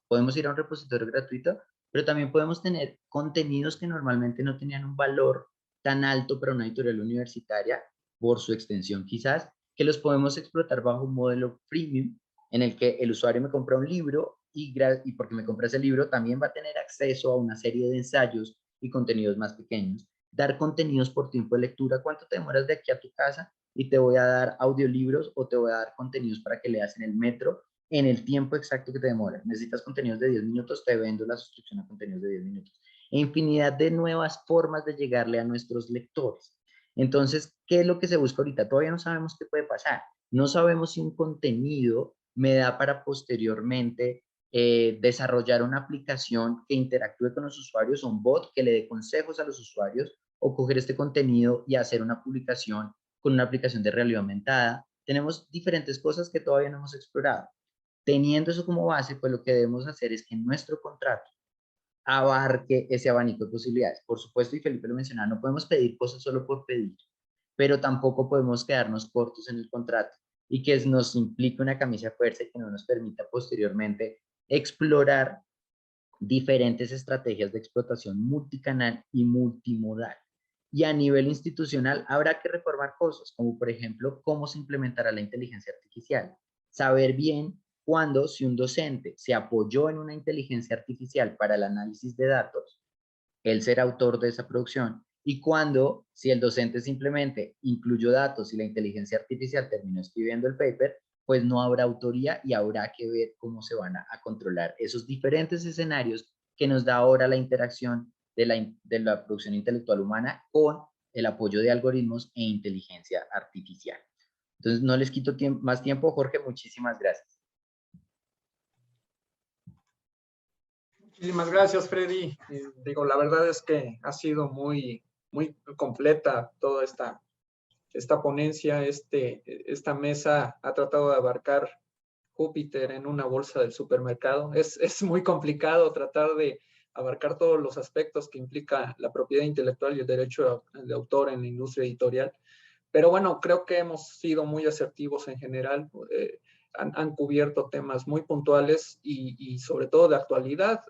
Podemos ir a un repositorio gratuito, pero también podemos tener contenidos que normalmente no tenían un valor tan alto para una editorial universitaria por su extensión quizás, que los podemos explotar bajo un modelo freemium, en el que el usuario me compra un libro y porque me compra ese libro también va a tener acceso a una serie de ensayos y contenidos más pequeños. Dar contenidos por tiempo de lectura. ¿Cuánto te demoras de aquí a tu casa? Y te voy a dar audiolibros o te voy a dar contenidos para que leas en el metro en el tiempo exacto que te demora. Necesitas contenidos de 10 minutos, te vendo la suscripción a contenidos de 10 minutos. E infinidad de nuevas formas de llegarle a nuestros lectores. Entonces, ¿qué es lo que se busca ahorita? Todavía no sabemos qué puede pasar. No sabemos si un contenido me da para posteriormente desarrollar una aplicación que interactúe con los usuarios, un bot que le dé consejos a los usuarios, o coger este contenido y hacer una publicación con una aplicación de realidad aumentada. Tenemos diferentes cosas que todavía no hemos explorado. Teniendo eso como base, pues lo que debemos hacer es que nuestro contrato abarque ese abanico de posibilidades. Por supuesto, y Felipe lo mencionaba, no podemos pedir cosas solo por pedir, pero tampoco podemos quedarnos cortos en el contrato y que nos implique una camisa de fuerza y que no nos permita posteriormente explorar diferentes estrategias de explotación multicanal y multimodal. Y a nivel institucional habrá que reformar cosas, como por ejemplo, cómo se implementará la inteligencia artificial. Saber bien cuándo, si un docente se apoyó en una inteligencia artificial para el análisis de datos, él será autor de esa producción, y cuando, si el docente simplemente incluyó datos y la inteligencia artificial terminó escribiendo el paper, pues no habrá autoría y habrá que ver cómo se van a controlar esos diferentes escenarios que nos da ahora la interacción de la producción intelectual humana con el apoyo de algoritmos e inteligencia artificial. Entonces, no les quito más tiempo, Jorge, muchísimas gracias. Muchísimas gracias, Freddy. Digo, la verdad es que ha sido muy completa toda esta ponencia, esta mesa ha tratado de abarcar Júpiter en una bolsa del supermercado. Es muy complicado tratar de abarcar todos los aspectos que implica la propiedad intelectual y el derecho de autor en la industria editorial. Pero bueno, creo que hemos sido muy asertivos en general. Han cubierto temas muy puntuales y sobre todo de actualidad.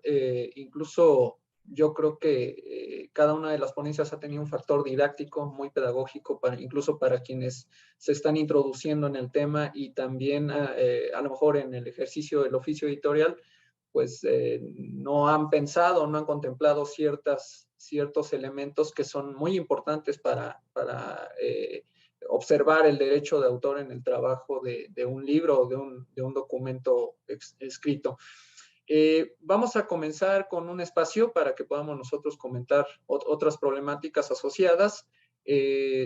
Incluso yo creo que cada una de las ponencias ha tenido un factor didáctico muy pedagógico, incluso para quienes se están introduciendo en el tema y también a lo mejor en el ejercicio del oficio editorial, pues no han pensado, no han contemplado ciertos elementos que son muy importantes para observar el derecho de autor en el trabajo de un libro o de un documento escrito. Vamos a comenzar con un espacio para que podamos nosotros comentar otras problemáticas asociadas.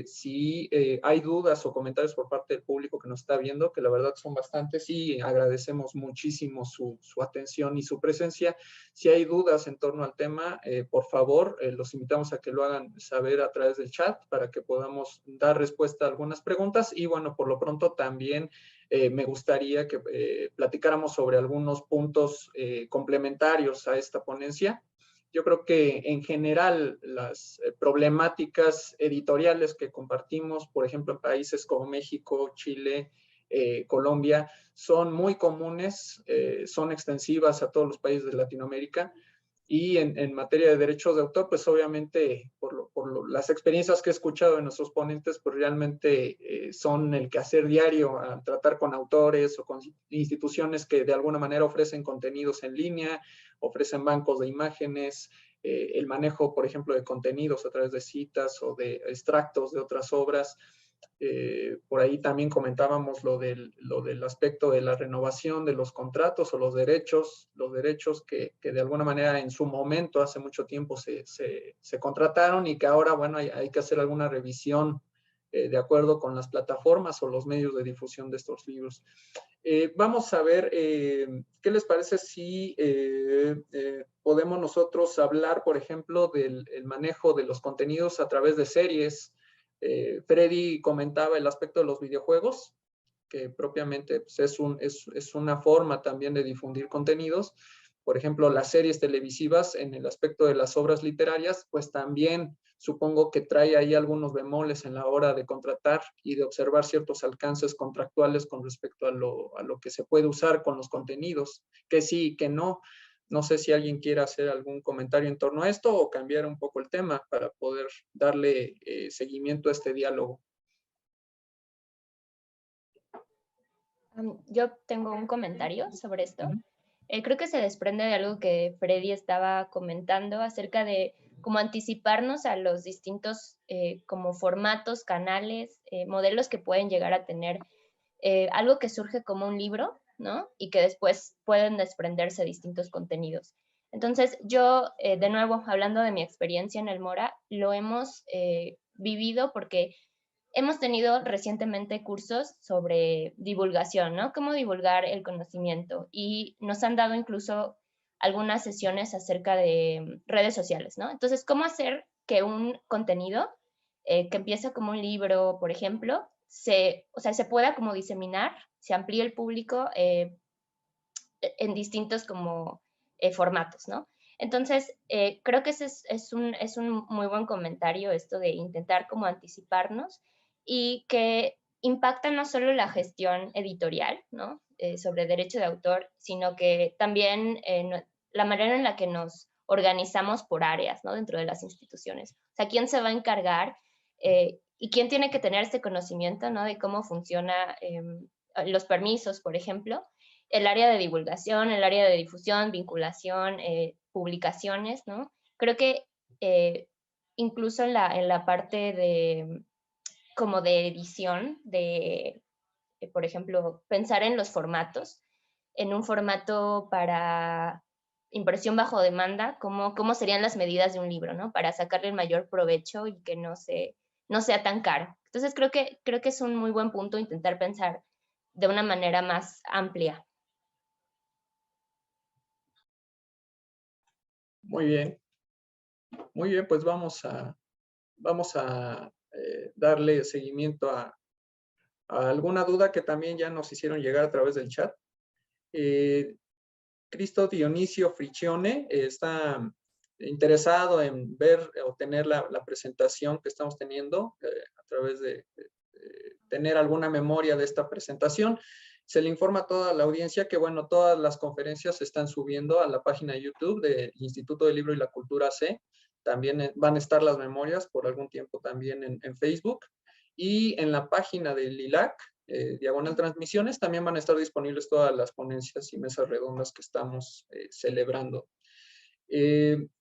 Si hay dudas o comentarios por parte del público que nos está viendo, que la verdad son bastantes y agradecemos muchísimo su atención y su presencia. Si hay dudas en torno al tema, por favor, los invitamos a que lo hagan saber a través del chat para que podamos dar respuesta a algunas preguntas. Y bueno, por lo pronto también me gustaría que platicáramos sobre algunos puntos complementarios a esta ponencia. Yo creo que en general las problemáticas editoriales que compartimos, por ejemplo, en países como México, Chile, Colombia, son muy comunes, son extensivas a todos los países de Latinoamérica. Y en materia de derechos de autor, pues obviamente por las experiencias que he escuchado de nuestros ponentes, pues realmente son el quehacer diario al tratar con autores o con instituciones que de alguna manera ofrecen contenidos en línea, ofrecen bancos de imágenes, el manejo, por ejemplo, de contenidos a través de citas o de extractos de otras obras. Por ahí también comentábamos lo del aspecto de la renovación de los contratos o los derechos que de alguna manera en su momento, hace mucho tiempo, se contrataron y que ahora, bueno, hay que hacer alguna revisión de acuerdo con las plataformas o los medios de difusión de estos libros. Vamos a ver, ¿qué les parece si podemos nosotros hablar, por ejemplo, del manejo de los contenidos a través de series? Freddy comentaba el aspecto de los videojuegos, que propiamente pues, es una forma también de difundir contenidos. Por ejemplo, las series televisivas en el aspecto de las obras literarias, pues también supongo que trae ahí algunos bemoles en la hora de contratar y de observar ciertos alcances contractuales con respecto a lo que se puede usar con los contenidos, que sí y que no. No sé si alguien quiere hacer algún comentario en torno a esto o cambiar un poco el tema para poder darle seguimiento a este diálogo. Yo tengo un comentario sobre esto. Ujú. Creo que se desprende de algo que Freddy estaba comentando acerca de cómo anticiparnos a los distintos como formatos, canales, modelos que pueden llegar a tener algo que surge como un libro, ¿no? Y que después pueden desprenderse distintos contenidos. Entonces, yo, de nuevo, hablando de mi experiencia en el Mora, lo hemos vivido porque hemos tenido recientemente cursos sobre divulgación, ¿no? Cómo divulgar el conocimiento y nos han dado incluso algunas sesiones acerca de redes sociales, ¿no? Entonces, ¿cómo hacer que un contenido que empieza como un libro, por ejemplo, se pueda como diseminar, se amplíe el público en distintos como formatos, ¿no? Entonces, creo que ese es un muy buen comentario esto de intentar como anticiparnos y que impacta no solo la gestión editorial, ¿no? Sobre derecho de autor, sino que también la manera en la que nos organizamos por áreas, ¿no? Dentro de las instituciones. O sea, ¿quién se va a encargar y quién tiene que tener este conocimiento, ¿no? De cómo funciona los permisos, por ejemplo, el área de divulgación, el área de difusión, vinculación, publicaciones, ¿no? Creo que incluso en la parte de como de edición, de, por ejemplo, pensar en los formatos, en un formato para impresión bajo demanda, cómo serían las medidas de un libro, ¿no? Para sacarle el mayor provecho y que no sea tan caro. Entonces creo que es un muy buen punto intentar pensar de una manera más amplia. Muy bien, pues vamos a darle seguimiento a alguna duda que también ya nos hicieron llegar a través del chat. Cristo Dionisio Friccione está interesado en ver o tener la presentación que estamos teniendo a través de tener alguna memoria de esta presentación. Se le informa a toda la audiencia que, bueno, todas las conferencias se están subiendo a la página de YouTube del Instituto del Libro y la Cultura C. También van a estar las memorias por algún tiempo también en Facebook. Y en la página del ILAC, Diagonal Transmisiones, también van a estar disponibles todas las ponencias y mesas redondas que estamos celebrando.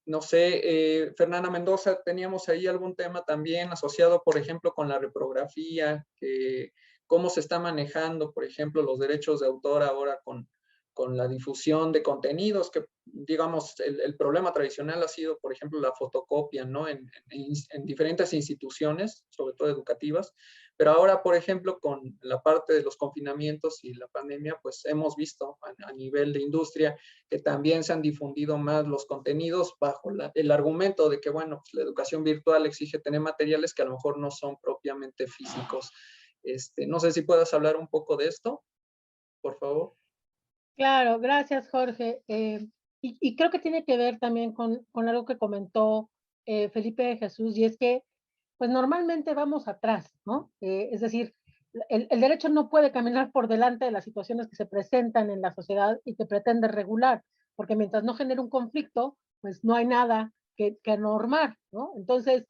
No sé, Fernanda Mendoza, teníamos ahí algún tema también asociado, por ejemplo, con la reprografía, cómo se está manejando, por ejemplo, los derechos de autor ahora con la difusión de contenidos, que digamos, el problema tradicional ha sido, por ejemplo, la fotocopia, ¿no? En diferentes instituciones, sobre todo educativas, pero ahora, por ejemplo, con la parte de los confinamientos y la pandemia, pues hemos visto a nivel de industria que también se han difundido más los contenidos bajo el argumento de que, bueno, pues la educación virtual exige tener materiales que a lo mejor no son propiamente físicos. No sé si puedas hablar un poco de esto, por favor. Claro, gracias, Jorge. Y creo que tiene que ver también con algo que comentó Felipe de Jesús, y es que, pues normalmente vamos atrás, ¿no? Es decir, el derecho no puede caminar por delante de las situaciones que se presentan en la sociedad y que pretende regular, porque mientras no genere un conflicto, pues no hay nada que normar, ¿no? Entonces,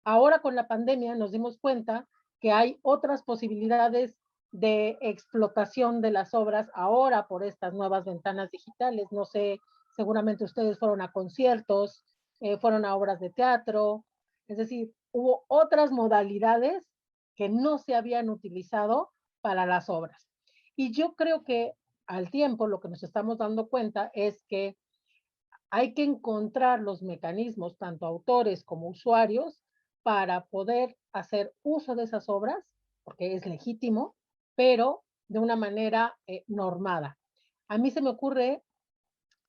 ahora con la pandemia nos dimos cuenta que hay otras posibilidades de explotación de las obras ahora por estas nuevas ventanas digitales. No sé, seguramente ustedes fueron a conciertos, fueron a obras de teatro, es decir, hubo otras modalidades que no se habían utilizado para las obras. Y yo creo que al tiempo lo que nos estamos dando cuenta es que hay que encontrar los mecanismos, tanto autores como usuarios, para poder hacer uso de esas obras, porque es legítimo, pero de una manera normada. A mí se me ocurre,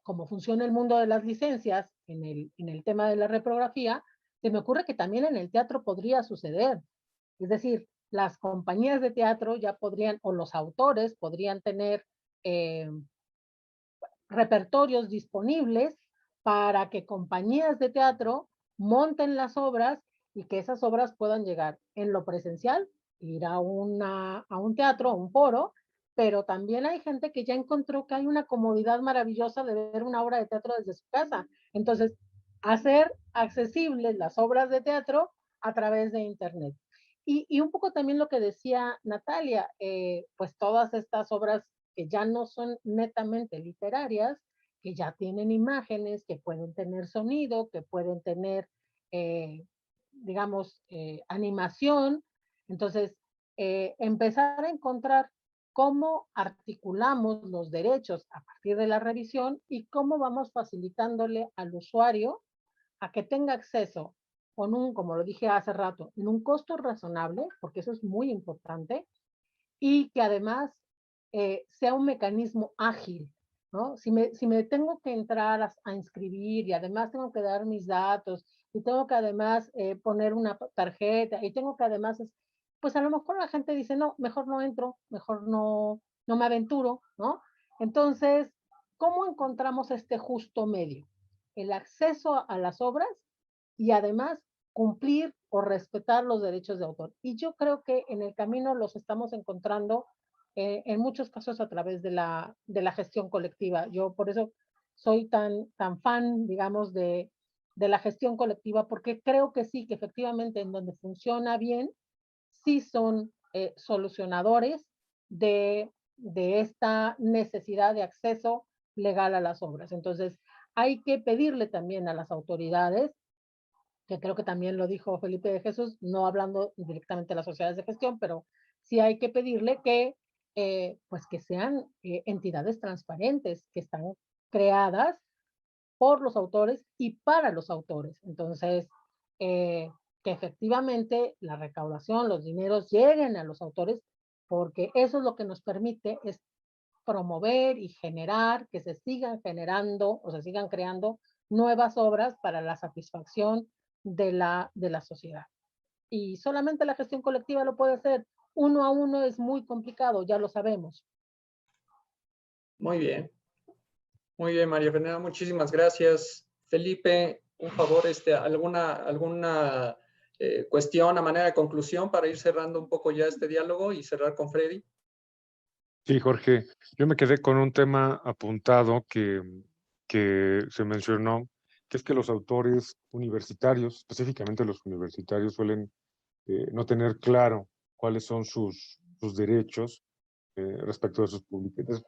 cómo funciona el mundo de las licencias en el tema de la reprografía, se me ocurre que también en el teatro podría suceder. Es decir, las compañías de teatro ya podrían, o los autores podrían tener repertorios disponibles para que compañías de teatro monten las obras y que esas obras puedan llegar en lo presencial, ir a un teatro, a un foro, pero también hay gente que ya encontró que hay una comodidad maravillosa de ver una obra de teatro desde su casa. Entonces, hacer accesibles las obras de teatro a través de Internet. Y un poco también lo que decía Natalia, pues todas estas obras que ya no son netamente literarias, que ya tienen imágenes, que pueden tener sonido, que pueden tener, digamos, animación. Entonces, empezar a encontrar cómo articulamos los derechos a partir de la revisión y cómo vamos facilitándole al usuario a que tenga acceso con un, como lo dije hace rato, en un costo razonable, porque eso es muy importante, y que además sea un mecanismo ágil, ¿no? Si me tengo que entrar a inscribir y además tengo que dar mis datos y tengo que además poner una tarjeta y tengo que además, pues a lo mejor la gente dice, no, mejor no entro, mejor no me aventuro, ¿no? Entonces, ¿cómo encontramos este justo medio? El acceso a las obras y además cumplir o respetar los derechos de autor. Y yo creo que en el camino los estamos encontrando en muchos casos a través de la gestión colectiva. Yo por eso soy tan fan, digamos, de la gestión colectiva, porque creo que sí, que efectivamente en donde funciona bien, sí son solucionadores de esta necesidad de acceso legal a las obras. Entonces, hay que pedirle también a las autoridades, que creo que también lo dijo Felipe de Jesús, no hablando directamente de las sociedades de gestión, pero sí hay que pedirle que, pues que sean entidades transparentes, que están creadas por los autores y para los autores. Entonces, que efectivamente la recaudación, los dineros lleguen a los autores, porque eso es lo que nos permite es promover y generar, que se sigan generando o se sigan creando nuevas obras para la satisfacción de la sociedad. Y solamente la gestión colectiva lo puede hacer. Uno a uno es muy complicado, ya lo sabemos. Muy bien. Muy bien, María Fernanda, muchísimas gracias. Felipe, un favor, alguna cuestión a manera de conclusión para ir cerrando un poco ya este diálogo y cerrar con Freddy. Sí, Jorge, yo me quedé con un tema apuntado que se mencionó, que es que los autores universitarios, específicamente los universitarios, suelen no tener claro cuáles son sus derechos respecto de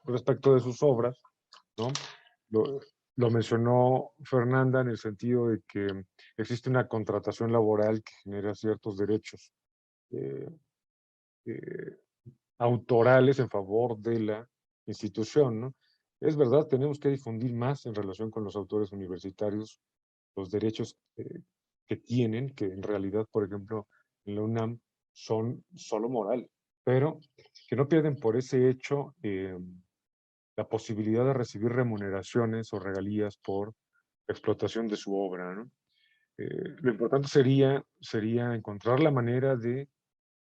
respecto de sus obras, ¿no? Lo mencionó Fernanda en el sentido de que existe una contratación laboral que genera ciertos derechos eh, eh, autorales en favor de la institución, ¿no? Es verdad, tenemos que difundir más en relación con los autores universitarios los derechos que tienen, que en realidad, por ejemplo, en la UNAM son solo moral, pero que no pierden por ese hecho la posibilidad de recibir remuneraciones o regalías por explotación de su obra, ¿no? Lo importante sería encontrar la manera de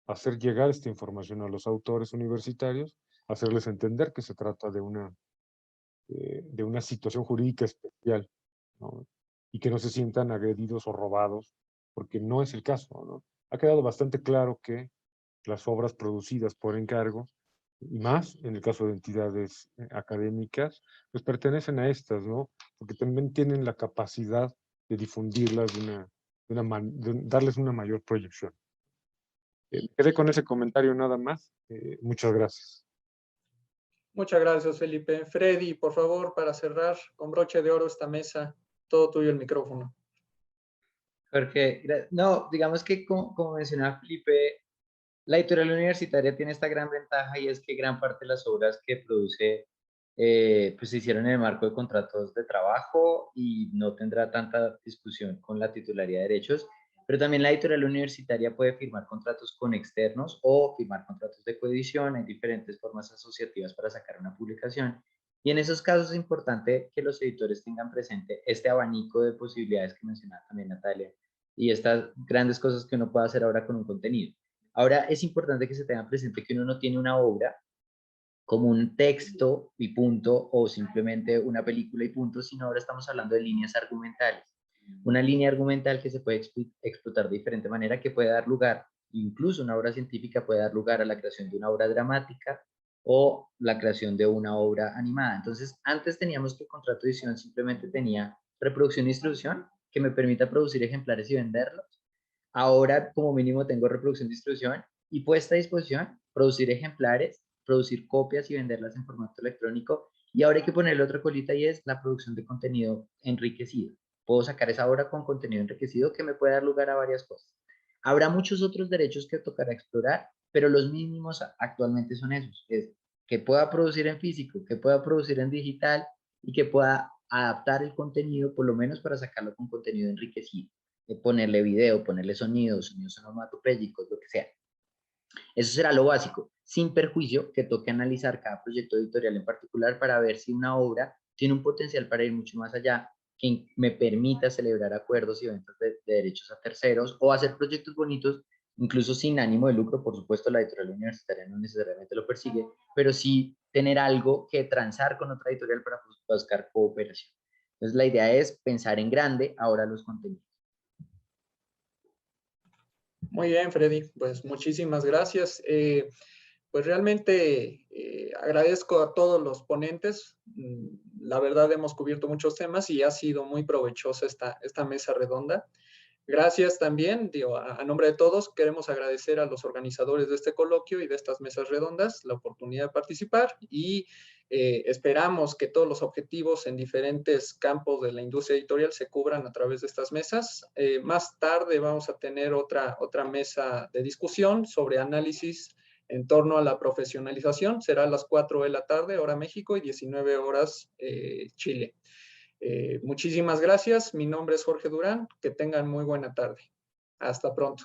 hacer llegar esta información a los autores universitarios, hacerles entender que se trata de una situación jurídica especial, ¿no? Y que no se sientan agredidos o robados, porque no es el caso, ¿no? Ha quedado bastante claro que las obras producidas por encargo, y más en el caso de entidades académicas, pues pertenecen a estas, ¿no? Porque también tienen la capacidad de difundirlas de darles una mayor proyección. Quedé con ese comentario nada más. Muchas gracias. Muchas gracias, Felipe. Freddy, por favor, para cerrar con broche de oro esta mesa, todo tuyo el micrófono. Jorge, no, digamos que como mencionaba Felipe, la editorial universitaria tiene esta gran ventaja y es que gran parte de las obras que produce pues se hicieron en el marco de contratos de trabajo y no tendrá tanta discusión con la titularidad de derechos, pero también la editorial universitaria puede firmar contratos con externos o firmar contratos de coedición. Hay diferentes formas asociativas para sacar una publicación. Y en esos casos es importante que los editores tengan presente este abanico de posibilidades que mencionaba también Natalia y estas grandes cosas que uno puede hacer ahora con un contenido. Ahora es importante que se tenga presente que uno no tiene una obra como un texto y punto, o simplemente una película y punto, sino ahora estamos hablando de líneas argumentales. Una línea argumental que se puede explotar de diferente manera, que puede dar lugar, incluso una obra científica puede dar lugar a la creación de una obra dramática o la creación de una obra animada. Entonces, antes teníamos que el contrato de edición simplemente tenía reproducción e distribución, que me permita producir ejemplares y venderlos. ahora como mínimo tengo reproducción, distribución y puesta a disposición producir ejemplares, producir copias y venderlas en formato electrónico. Y ahora hay que ponerle otra colita y es la producción de contenido enriquecido. Puedo sacar esa obra con contenido enriquecido que me puede dar lugar a varias cosas. Habrá muchos otros derechos que tocará explorar, pero los mínimos actualmente son esos. Es que pueda producir en físico, que pueda producir en digital y que pueda adaptar el contenido, por lo menos para sacarlo con contenido enriquecido. Ponerle video, ponerle sonidos, sonidos onomatopéyicos, lo que sea. Eso será lo básico, sin perjuicio que toque analizar cada proyecto editorial en particular para ver si una obra tiene un potencial para ir mucho más allá, que me permita celebrar acuerdos y ventas de derechos a terceros o hacer proyectos bonitos, incluso sin ánimo de lucro. Por supuesto, la editorial universitaria no necesariamente lo persigue, pero sí tener algo que transar con otra editorial para buscar cooperación. Entonces, la idea es pensar en grande ahora los contenidos. Muy bien, Freddy, pues muchísimas gracias. Pues realmente agradezco a todos los ponentes. La verdad hemos cubierto muchos temas y ha sido muy provechosa esta mesa redonda. Gracias también, digo, a nombre de todos, queremos agradecer a los organizadores de este coloquio y de estas mesas redondas la oportunidad de participar y esperamos que todos los objetivos en diferentes campos de la industria editorial se cubran a través de estas mesas. Más tarde vamos a tener otra mesa de discusión sobre análisis en torno a la profesionalización. Será a las 4 de la tarde, hora México, y 19 horas Chile. Muchísimas gracias. Mi nombre es Jorge Durán. Que tengan muy buena tarde. Hasta pronto.